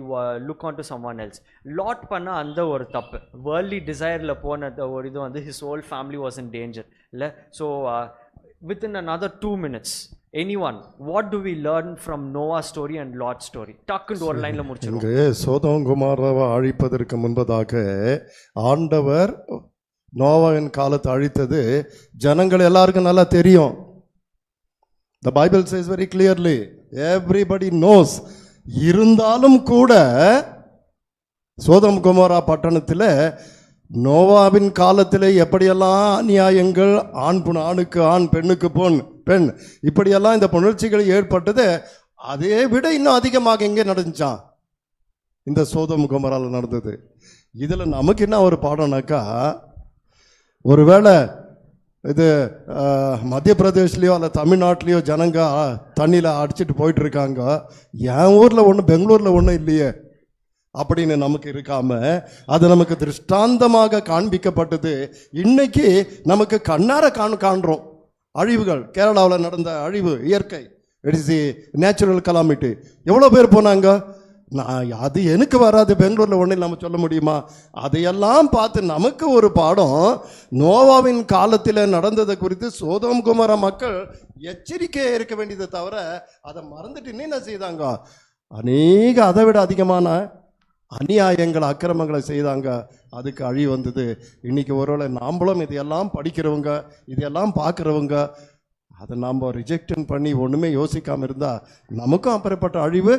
look onto someone else. Lot பண்ண அந்த ஒரு தப்பு, worldly desireல போன ஒரு இது வந்து his whole family was in danger. So within another 2 minutes, anyone, what do we learn from Noah's story and Lot's story? டக்குன்னு ஒரு லைன்ல முடிச்சிருவோம். இங்கே சோதோம் குமாராவை அழிப்பதற்கு முன்பதாக ஆண்டவர் நோவாவின் காலத்தை அழித்தது ஜனங்கள் எல்லாருக்கும் நல்லா தெரியும். The Bible says very clearly, everybody knows. இருந்தாலும் கூட சோதம் கொமோரா பட்டணத்தில் நோவாவின் காலத்தில் எப்படியெல்லாம் அநியாயங்கள், ஆணுக்கு ஆண், பெண்ணுக்கு பெண், இப்படியெல்லாம் இந்த புணர்ச்சிகள் ஏற்பட்டது, அதை விட இன்னும் அதிகமாக எங்கே நடந்துச்சான்? இந்த சோதம் கொமோராவில் நடந்தது. இதில் நமக்கு என்ன ஒரு பாடம்னாக்கா, ஒருவேளை இது மத்திய பிரதேஷ்லேயோ அல்ல தமிழ்நாட்டிலையோ ஜனங்க தண்ணியில் அடிச்சுட்டு போயிட்டு இருக்காங்க, என் ஊரில் ஒன்றும் பெங்களூரில் ஒன்றும் இல்லையே அப்படின்னு நமக்கு இருக்காம, அது நமக்கு திருஷ்டாந்தமாக காண்பிக்கப்பட்டது. இன்னைக்கு நமக்கு கண்ணார காண்றோம். அழிவுகள், கேரளாவில் நடந்த அழிவு, இயற்கை, it is the natural Calamity. எவ்வளோ பேர் போனாங்க? அது எனக்கு வராது, பெங்களூரில் ஒன்றும் நம்ம சொல்ல முடியுமா? அதையெல்லாம் பார்த்து நமக்கு ஒரு பாடம். நோவாவின் காலத்தில் நடந்ததை குறித்து சோதோம் குமார மக்கள் எச்சரிக்கையாக இருக்க வேண்டியதை தவிர அதை மறந்துட்டு என்ன செய்தாங்க? அநேக அதை விட அதிகமான அநியாயங்கள், அக்கிரமங்களை செய்தாங்க. அதுக்கு அழிவு வந்தது. இன்னைக்கு ஒருவேளை நாம்பளும் இதையெல்லாம் படிக்கிறவங்க, இதையெல்லாம் பார்க்குறவங்க, அதை நாம் ரிஜெக்டன் பண்ணி ஒன்றுமே யோசிக்காமல் இருந்தால் நமக்கும் அப்படிப்பட்ட அழிவு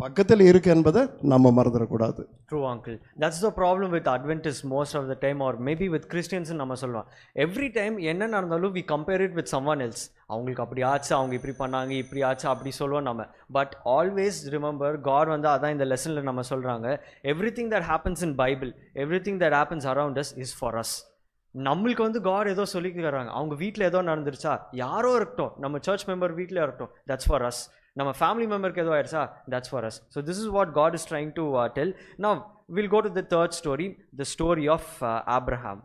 பக்கத்தில் இருக்கு என்பதை நம்ம மறந்துடக்கூடாது. True uncle. That's the problem with Adventists most of the time, or maybe with Christians நம்ம சொல்லுவோம். Every time என்ன நடந்தாலும் we compare it with someone else. அவங்களுக்கு அப்படி ஆச்சு, அவங்க இப்படி பண்ணாங்க, இப்படி ஆச்சு, அப்படி சொல்லுவோம் நம்ம. பட் ஆல்வேஸ் ரிமெம்பர், God வந்து அதான் இந்த லெசனில் நம்ம சொல்கிறாங்க, everything that happens in Bible, everything that happens around us is for us. நம்மளுக்கு வந்து God ஏதோ சொல்லிக்கிறாங்க, அவங்க வீட்டில் ஏதோ நடந்துருச்சா, யாரோ இருக்கட்டும், நம்ம சர்ச் மெம்பர் வீட்டில் இருக்கட்டும், that's for us. நம்ம ஃபேமிலி மெம்பருக்கு எதுவும் ஆயிடுச்சா, that's for us. So this is what God is trying to tell. Now we'll go to the third story, the story of Abraham.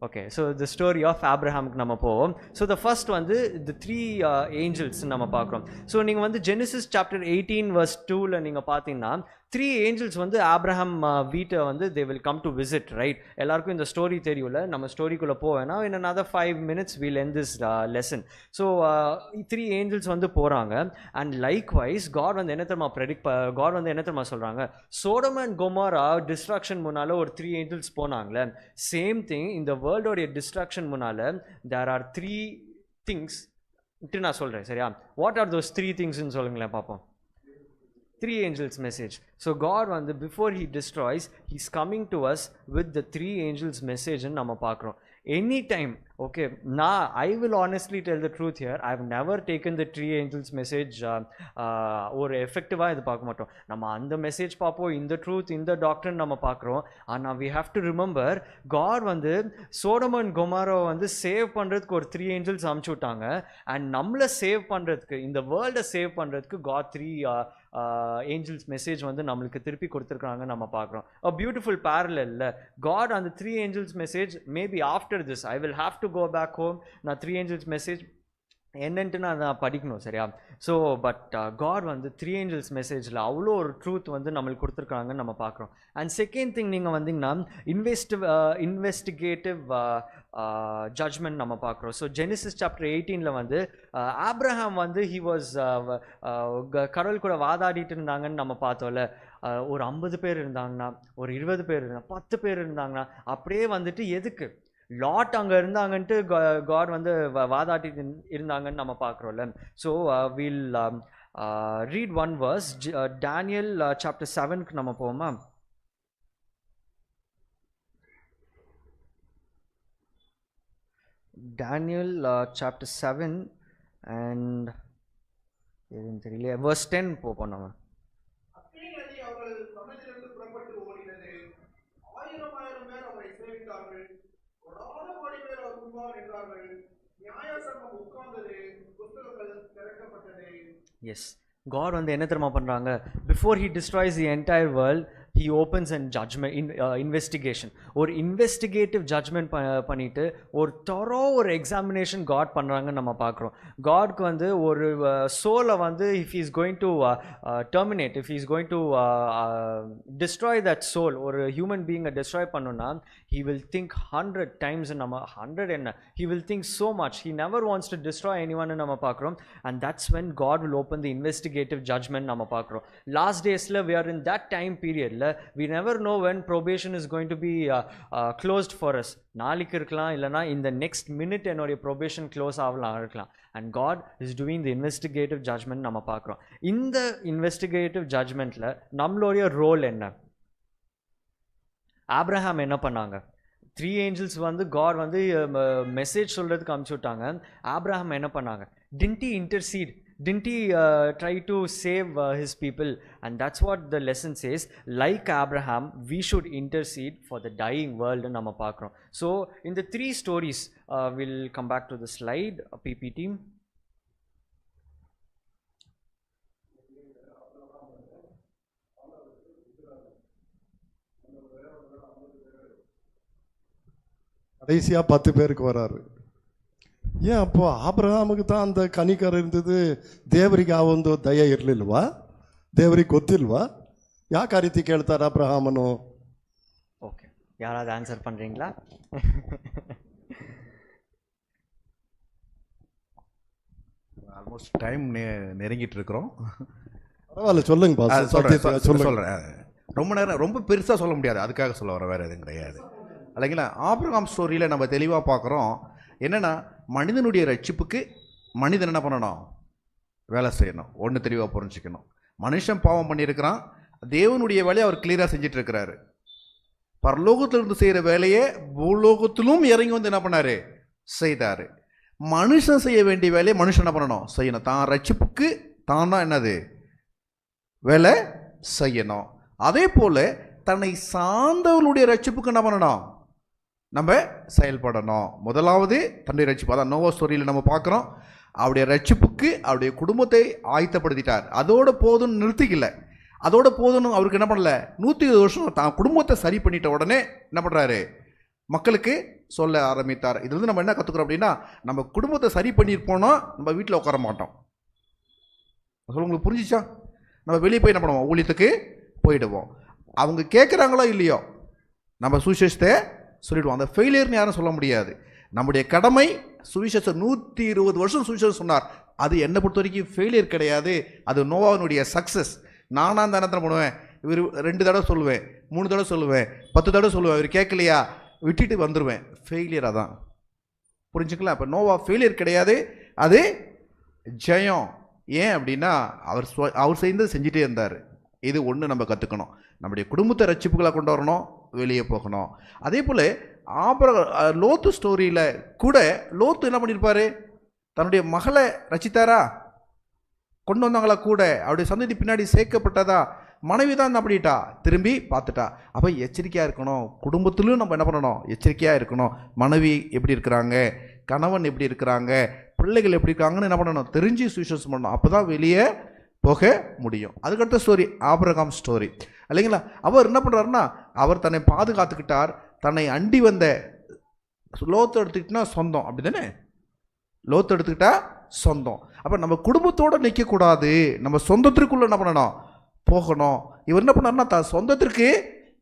Okay, so the story of Abraham நம்ம போவோம். So the first வந்து the 3 angels நம்ம பார்க்குறோம். ஸோ நீங்கள் வந்து Genesis chapter 18 verse 2ல நீங்கள் பார்த்தீங்கன்னா 3 angels வந்து ஆப்ரஹாம் வீட்டை வந்து they will come to visit, right? எல்லாருக்கும் இந்த ஸ்டோரி தெரியும்ல, நம்ம ஸ்டோரிக்குள்ளே போவேன்னா in another 5 minutes we'll end this lesson. So 3 angels வந்து போகிறாங்க. அண்ட் லைக்வைஸ் காட் வந்து என்ன தெரியுமா காட் வந்து என்ன தெரியுமா சொல்கிறாங்க, சோடம் அண்ட் கொமோரா டிஸ்ட்ரக்ஷன் முன்னால் ஒரு 3 angels போனாங்களே, சேம் திங் இந்த வேர்ல்டோடைய டிஸ்ட்ரக்ஷன் முன்னால் there are 3 things நான் சொல்கிறேன், சரியா? வாட் ஆர் those 3 thingsன்னு சொல்லுங்களேன் பார்ப்போம். 3 angels message. So God வந்து before he destroys, he's coming to us with the 3 angels message ன்னு நம்ம பார்க்குறோம். Anytime, okay, I will honestly tell the truth here, I have never taken the 3 angels message ஒரு எஃபெக்டிவாக இது பார்க்க மாட்டோம். நம்ம அந்த மெசேஜ் பார்ப்போம், இந்த ட்ரூத் இந்த டாக்டர் நம்ம பார்க்குறோம். ஆனால் we have to remember, God வந்து சோடம் அண்ட் கொமோராவை வந்து சேவ் பண்ணுறதுக்கு ஒரு 3 angels அமுச்சு விட்டாங்க. அண்ட் நம்மளை சேவ் பண்ணுறதுக்கு, இந்த வேர்ல்டை சேவ் பண்ணுறதுக்கு God 3 angels மெசேஜ் வந்து நம்மளுக்கு திருப்பி கொடுத்துருக்காங்க நம்ம பார்க்குறோம். a beautiful parallel. God அந்த 3 angels message maybe after this I will have to go back home, நான் 3 angels மெசேஜ் என்னன்ட்டு நான் படிக்கணும், சரியா? ஸோ பட் காட் வந்து 3 angels மெசேஜில் அவ்வளோ ஒரு ட்ரூத் வந்து நம்மளுக்கு கொடுத்துருக்காங்கன்னு நம்ம பார்க்குறோம். அண்ட் செகண்ட் திங் நீங்கள் வந்தீங்கன்னா இன்வெஸ்டிகேட்டிவ் ஜட்ஜ்மெண்ட் நம்ம பார்க்குறோம். ஸோ ஜெனிசிஸ் சாப்டர் 18 வந்து ஆப்ரஹாம் வந்து ஹி வாஸ் கடவுள் கூட வாதாடிட்டு இருந்தாங்கன்னு நம்ம பார்த்தோம்ல. ஒரு 50 பேர் இருந்தாங்கன்னா, ஒரு 20 பேர் இருந்தாங்க, 10 பேர் இருந்தாங்கன்னா, அப்படியே வந்துட்டு எதுக்கு லாட் அங்கே இருந்தாங்கன்ட்டு காட் வந்து வாதாட்டி இருந்தாங்கன்னு நம்ம பார்க்குறோம்ல. So will read one verse, Daniel chapter 7க்கு நம்ம போவோமா? டேனியல் சாப்டர் 7 அண்ட் எதுன்னு தெரியல, verse 10 போப்போம் நம்ம. அக்கினி நதி அவர்கள் சமதிலிருந்து புறப்பட்டு ஓடினது. 1000 பேர் அவரை சேவித்தார்கள். கொடான கோடி பேர் அவர் முன்பாக நின்றார்கள். நியாயசங்கம் உட்கார்ந்தது. புத்தகங்கள் திறக்கப்பட்டது. எஸ், காட் வந்து என்ன தெரியுமா பண்ணுறாங்க, before he destroys the entire world he opens and judgment investigation, ஒரு இன்வெஸ்டிகேட்டிவ் ஜட்ஜ்மெண்ட் பண்ணிட்டு ஒரு தரோ ஒரு எக்ஸாமினேஷன் காட் பண்ணுறாங்கன்னு நம்ம பார்க்குறோம். காட்க்கு வந்து ஒரு சோலை வந்து if is going to terminate, if is going to destroy that soul, ஒரு ஹியூமன் பீயிங்கை டிஸ்ட்ராய் பண்ணணும்னா he will think 100 times, நம்ம 100 என்ன, he will think so much, he never wants to destroy anyone நம்ம பார்க்குறோம். and that's when God will open the investigative judgment நம்ம பார்க்குறோம். லாஸ்ட் டேஸில் we are in that time period. We never know when probation is going to be closed for us. நாளைக்கு இருக்கலாம், இல்லைனா இந்த நெக்ஸ்ட் மினிட் என்னுடைய probation க்ளோஸ் ஆகலாம் இருக்கலாம். and God is doing the investigative judgment நம்ம பார்க்குறோம். இந்த investigative judgmentல நம்மளுடைய ரோல் என்ன? ஆப்ரஹாம் என்ன பண்ணாங்க? 3 angels வந்து God வந்து மெசேஜ் சொல்கிறதுக்கு அனுப்பிச்சு விட்டாங்க. ஆப்ரஹாம் என்ன பண்ணாங்க? didn't he intercede? Didn't he try to save his people? And that's what the lesson says. Like Abraham, we should intercede for the dying world நம்ம பார்க்குறோம். So in the 3 stories, we'll come back to the slide, PPT. கடைசியாக 10 பேருக்கு வராரு. ಏನ್ ಅಪ್ಪ ಆಬ್ರಹಾಮಿಗೆ ತಾ ಅಂತ ಕನಿಕರ ಇರ್ತದೆ, ದೇವರಿಗೆ ಆ ಒಂದು ದಯ ಇರಲಿಲ್ವಾ? ದೇವರಿಗೆ ಗೊತ್ತಿಲ್ವಾ? ಯಾಕೆ ಆ ರೀತಿ ಕೇಳ್ತಾರೆ ಅಬ್ರಹಾಮನು? ஓகே, யாராவது ஆன்சர் பண்ணுறீங்களா? ஆல்மோஸ்ட் டைம் நெருங்கிட்டு இருக்கிறோம். பரவாயில்ல, சொல்லுங்க பாஸ். சொல்கிறேன். ரொம்ப நேரம் ரொம்ப பெருசாக சொல்ல முடியாது, அதுக்காக சொல்ல வர வேறு எதுவும் கிடையாது. இல்லைங்களா? ஆபிரகாம் ஸ்டோரியில் நம்ம தெளிவாக பார்க்குறோம். என்னென்னா, மனிதனுடைய ரட்சிப்புக்கு மனிதன் என்ன பண்ணணும்? வேலை செய்யணும். ஒன்று தெளிவாக புரிஞ்சுக்கணும். மனுஷன் பாவம் பண்ணியிருக்கிறான், தேவனுடைய வேலையை அவர் கிளியராக செஞ்சுட்டு இருக்கிறாரு. பரலோகத்திலிருந்து செய்கிற வேலையை பூலோகத்திலும் இறங்கி வந்து என்ன பண்ணார்? செய்தார். மனுஷன் செய்ய வேண்டிய வேலையை மனுஷன் என்ன பண்ணணும்? செய்யணும். தான் ரட்சிப்புக்கு தான் தான் என்னது? வேலை செய்யணும். அதே போல் தன்னை சார்ந்தவர்களுடைய ரட்சிப்புக்கு என்ன பண்ணணும்? நம்ம செயல்படணும். முதலாவது தன்னுடைய ரட்சிப்பு. அதான் நோவா ஸ்டோரியில் நம்ம பார்க்குறோம். அவருடைய ரட்சிப்புக்கு அவருடைய குடும்பத்தை ஆயத்தப்படுத்திட்டார். அதோட போதும்னு நிறுத்திக்கல. அதோட போதும்னு அவருக்கு என்ன பண்ணல, 120 வருஷம் தான் குடும்பத்தை சரி பண்ணிட்ட உடனே என்ன பண்ணுறாரு? மக்களுக்கு சொல்ல ஆரம்பித்தார். இதுலேருந்து நம்ம என்ன கற்றுக்குறோம் அப்படின்னா, நம்ம குடும்பத்தை சரி பண்ணியிருப்போம்னா நம்ம வீட்டில் உட்கார மாட்டோம். சொல்ல உங்களுக்கு புரிஞ்சிச்சா? நம்ம வெளியே போய் என்ன பண்ணுவோம்? ஊழியத்துக்கு போயிடுவோம். அவங்க கேட்குறாங்களோ இல்லையோ நம்ம சுவிசேஷத்தை சொல்லிடுவோம். அந்த ஃபெயிலியர்னு யாரும் சொல்ல முடியாது. நம்முடைய கடமை சுவிசேஷம் 120 வருஷம் சுவிசேஷம் சொன்னார். அது என்னை பொறுத்த வரைக்கும் ஃபெயிலியர் கிடையாது. அது நோவாவினுடைய சக்ஸஸ். நானாக அந்த நேரத்தில் பண்ணுவேன், இவர் 2 தடவை சொல்லுவேன், 3 தடவை சொல்லுவேன், 10 தடவை சொல்லுவேன், இவர் கேட்கலையா விட்டுட்டு வந்துடுவேன். ஃபெயிலியராக தான் புரிஞ்சுக்கலாம். இப்போ நோவா ஃபெயிலியர் கிடையாது, அது ஜெயம். ஏன் அப்படின்னா அவர் செய்து செஞ்சுட்டே இருந்தார். இது ஒன்று நம்ம கற்றுக்கணும். நம்முடைய குடும்பத்தை ரட்சிப்புகளை கொண்டு வரணும், வெளியே போகணும். அதே போல் லோத்து ஸ்டோரியில் கூட லோத்து என்ன பண்ணியிருப்பார்? தன்னுடைய மகளை ரட்சித்தாரா? கொண்டு வந்தாங்களா கூட? அவருடைய சந்ததி பின்னாடி சேர்க்கப்பட்டதா? மனைவி தான் என்ன பண்ணிட்டா? திரும்பி பார்த்துட்டா. அப்போ எச்சரிக்கையாக இருக்கணும். குடும்பத்திலும் நம்ம என்ன பண்ணணும்? எச்சரிக்கையாக இருக்கணும். மனைவி எப்படி இருக்கிறாங்க, கணவன் எப்படி இருக்கிறாங்க, பிள்ளைகள் எப்படி இருக்காங்கன்னு என்ன பண்ணணும்? தெரிஞ்சு சுவிசேஷம் பண்ணணும். அப்போ தான் வெளியே போக முடியும். அதுக்கடுத்த ஸ்டோரி ஆபிரகாம் ஸ்டோரி இல்லைங்களா? அவர் என்ன பண்ணுறாருன்னா, அவர் தன்னை பாதுகாத்துக்கிட்டார். தன்னை அண்டி வந்த லோத்து எடுத்துக்கிட்டா சொந்தம், அப்படி தானே? லோத்து எடுத்துக்கிட்டா சொந்தம். அப்போ நம்ம குடும்பத்தோடு நிற்கக்கூடாது, நம்ம சொந்தத்திற்குள்ளே என்ன பண்ணணும்? போகணும். இவர் என்ன பண்ணார்னா, தான் சொந்தத்திற்கு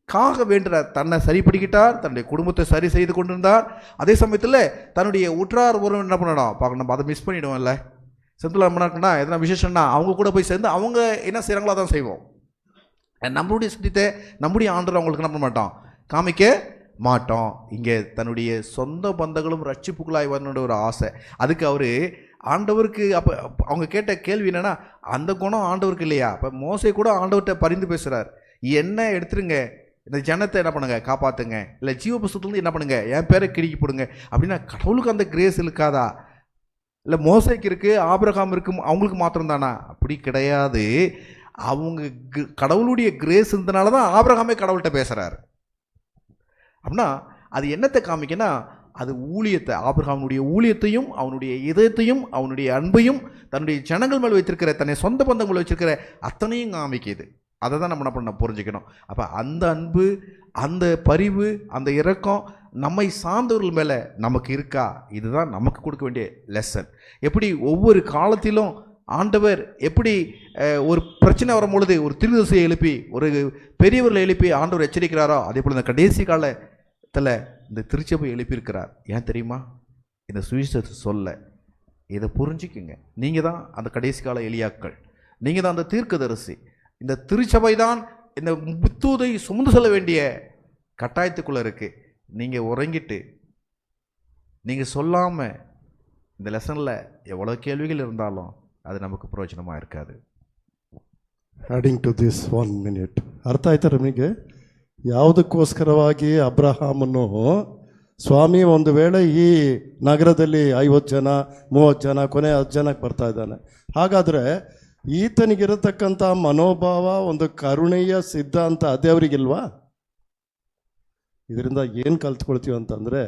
காக வேண்டுற தன்னை சரிப்படுத்திக்கிட்டார், தன்னுடைய குடும்பத்தை சரி செய்து கொண்டிருந்தார். அதே சமயத்தில் தன்னுடைய உற்றார் உறவு என்ன பண்ணணும் பார்க்க, நம்ம அதை மிஸ் பண்ணிவிடுவோம்ல. செந்தில் இருக்குன்னா எதனா விசேஷம்னா அவங்க கூட போய் சேர்ந்து அவங்க என்ன செய்கிறாங்களோ அதான் செய்வோம். நம்மளுடைய சத்தியத்தை நம்முடைய ஆண்டவர் அவங்களுக்கு என்ன பண்ண மாட்டோம்? காமிக்க மாட்டோம். இங்கே தன்னுடைய சொந்த பந்தங்களும் ரட்சிப்புக்குள்ளாய் வரணுன்ற ஒரு ஆசை. அதுக்கு அவர் ஆண்டவருக்கு அப்போ அவங்க கேட்ட கேள்வி என்னென்னா, அந்த குணம் ஆண்டவருக்கு இல்லையா? அப்போ மோசே கூட ஆண்டவர்கிட்ட பரிந்து பேசுகிறார், என்ன எடுத்துருங்க, இந்த ஜனத்தை என்ன பண்ணுங்க, காப்பாற்றுங்க, இல்லை ஜீவ புஸ்தகத்துலேருந்து என்ன பண்ணுங்க, என் பேரை கிடுக்கி போடுங்க அப்படின்னா கடவுளுக்கு அந்த கிரேஸ் இருக்காதா? இல்லை மோசைக்கு இருக்குது, ஆபிரகாம் இருக்கும், அவங்களுக்கு மாத்திரம் தானா? அப்படி கிடையாது. அவங்க கடவுளுடைய கிரேஸ் இருந்தனால தான் ஆபிரகாமே கடவுள்கிட்ட பேசுகிறார். அப்படின்னா அது என்னத்தை காமிக்கன்னா, அது ஊழியத்தை, ஆபிரகாமுடைய ஊழியத்தையும் அவனுடைய இதயத்தையும் அவனுடைய அன்பையும் தன்னுடைய ஜனங்கள் மேல் வைத்திருக்கிற தன்னை சொந்த பந்தங்கள் வச்சிருக்கிற அத்தனையும் காமிக்குது. அதை தான் நம்ம என்ன பண்ண புரிஞ்சுக்கணும். அப்போ அந்த அன்பு, அந்த பரிவு, அந்த இரக்கம் நம்மை சார்ந்தவர்கள் மேலே நமக்கு இருக்கா? இதுதான் நமக்கு கொடுக்க வேண்டிய லெசன். எப்படி ஒவ்வொரு காலத்திலும் ஆண்டவர் எப்படி ஒரு பிரச்சனை வரும்பொழுது ஒரு திருதசையை எழுப்பி ஒரு பெரியவர்களை எழுப்பி ஆண்டவர் எச்சரிக்கிறாரோ, அதே போல் இந்த கடைசி காலத்தில் இந்த திருச்சபை எழுப்பியிருக்கிறார். ஏன் தெரியுமா? இந்த சுவிசேஷத்தை சொல்ல. இதை புரிஞ்சுக்குங்க. நீங்கள் தான் அந்த கடைசி கால எலியாக்கள், நீங்கள் தான் அந்த தீர்க்கதரிசி. இந்த திருச்சபை தான் இந்த முத்தூதை சுமந்து செல்ல வேண்டிய கட்டாயத்துக்குள்ளே இருக்குது. நீங்கள் உறங்கிட்டு நீங்கள் சொல்லாமல் இந்த லெசனில் எவ்வளோ கேள்விகள் இருந்தாலும் அது நமக்கு ಪ್ರಯೋಜನமாக இருக்காது. ಆ್ಯಡಿಂಗ್ ಟು ದಿಸ್ 1 minute ಅರ್ಥ ಆಯ್ತಾ ನಿಮಗೆ? ಯಾವುದಕ್ಕೋಸ್ಕರವಾಗಿ ಅಬ್ರಹಾಮನು ಸ್ವಾಮಿ ಒಂದು ವೇಳೆ ಈ ನಗರದಲ್ಲಿ 50 ಜನ 30 ಜನ ಕೊನೆ 10 ಜನಕ್ಕೆ ಬರ್ತಾ ಇದ್ದಾನೆ, ಹಾಗಾದರೆ ಈತನಿಗಿರತಕ್ಕಂಥ ಮನೋಭಾವ ಒಂದು ಕರುಣೆಯ ಸಿದ್ಧಾಂತ ಅದೇ ಅವರಿಗಿಲ್ವಾ? ಇದರಿಂದ ಏನು ಕಲ್ತ್ಕೊಳ್ತೀವಿ ಅಂತಂದರೆ,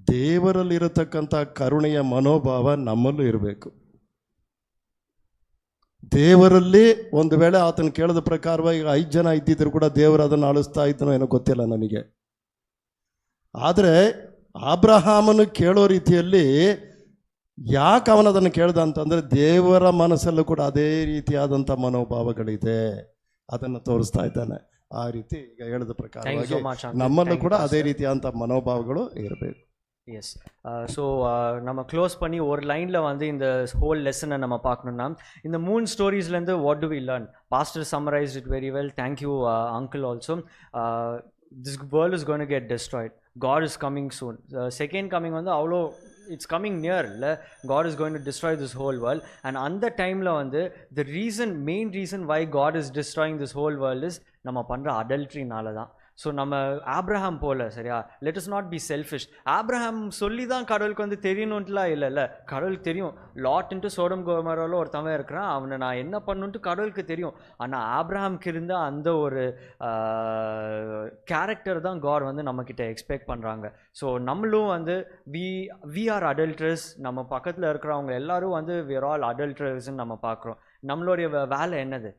ದೇವರಲ್ಲಿರತಕ್ಕಂಥ ಕರುಣೆಯ ಮನೋಭಾವ ನಮ್ಮಲ್ಲೂ ಇರಬೇಕು. ದೇವರಲ್ಲಿ ಒಂದು ವೇಳೆ ಆತನ ಕೇಳಿದ ಪ್ರಕಾರವಾಗಿ 5 ಜನ ಇದ್ದಿದ್ರು ಕೂಡ ದೇವರು ಅದನ್ನು ಆಳಿಸ್ತಾ ಇದ್ದನೋ ಏನೋ ಗೊತ್ತಿಲ್ಲ ನನಗೆ. ಆದರೆ ಅಬ್ರಹಾಮನು ಕೇಳೋ ರೀತಿಯಲ್ಲಿ ಯಾಕೆ ಅವನು ಅದನ್ನು ಕೇಳ್ದ ಅಂತಂದರೆ, ದೇವರ ಮನಸ್ಸಲ್ಲೂ ಕೂಡ ಅದೇ ರೀತಿಯಾದಂಥ ಮನೋಭಾವಗಳಿದೆ, ಅದನ್ನು ತೋರಿಸ್ತಾ ಇದ್ದಾನೆ. ಆ ರೀತಿ ಈಗ ಹೇಳಿದ ಪ್ರಕಾರವಾಗಿ ನಮ್ಮಲ್ಲೂ ಕೂಡ ಅದೇ ರೀತಿಯಾದಂಥ ಮನೋಭಾವಗಳು ಇರಬೇಕು. எஸ். ஸோ நம்ம க்ளோஸ் பண்ணி ஒரு லைனில் வந்து இந்த ஹோல் லெசனை நம்ம பார்க்கணுன்னா, இந்த 3 ஸ்டோரிஸ்லேருந்து what do we learn? Pastor summarized it very well. Thank you uncle also. This world is going to get destroyed. God is coming soon. Second coming வந்து அவ்வளோ இட்ஸ் கம்மிங் நியர் இல்லை. God is going to destroy this whole world. And அந்த டைமில் வந்து the main reason why God is destroying this whole world is நம்ம பண்ணுற அடல்ட்ரினால தான். ஸோ நம்ம ஆப்ரஹாம் போல, சரியா, let is not be selfish. Abraham சொல்லி தான் கடவுளுக்கு வந்து தெரியணுன்ட்டுலாம் இல்லைல்ல. கடவுளுக்கு தெரியும். லாட்ன்ட்டு சோடம் கோமராவில் ஒருத்தவன் இருக்கிறான், அவனை நான் என்ன பண்ணுன்ட்டு கடவுளுக்கு தெரியும். ஆனால் ஆப்ரஹாமுக்கு இருந்த அந்த ஒரு கேரக்டர் தான் காட் வந்து நம்மக்கிட்ட எக்ஸ்பெக்ட் பண்ணுறாங்க. ஸோ நம்மளும் வந்து வி ஆர் அடல்ட்ரஸ். நம்ம பக்கத்தில் இருக்கிறவங்க எல்லாரும் வந்து வி ஆர் ஆல் அடல்ட்ரஸ்ன்னு நம்ம பார்க்குறோம். நம்மளுடைய வேலை என்னது?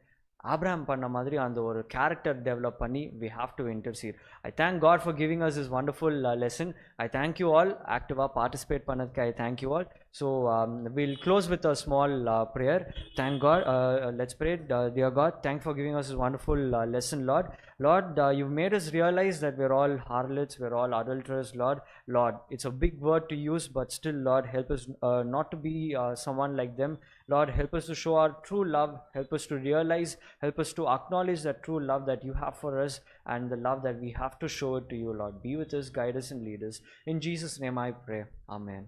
ஆப்ரஹாம் பண்ண மாதிரி அந்த ஒரு கேரக்டர் டெவலப் பண்ணி we have to intercede. I thank God for giving us this wonderful lesson. I thank you all ஆக்டிவாக பார்ட்டிசிபேட் பண்ணதுக்கு. I thank you all. So we'll close with a small prayer. Thank God. Let's pray. Dear God, thanks for giving us this wonderful lesson, Lord. Lord, you've made us realize that we're all harlots, we're all adulterers, Lord. Lord, it's a big word to use, but still, Lord, help us not to be someone like them. Lord, help us to show our true love. Help us to realize, help us to acknowledge that true love that you have for us and the love that we have to show it to you, Lord. Be with us, guide us, and lead us. In Jesus' name I pray. Amen.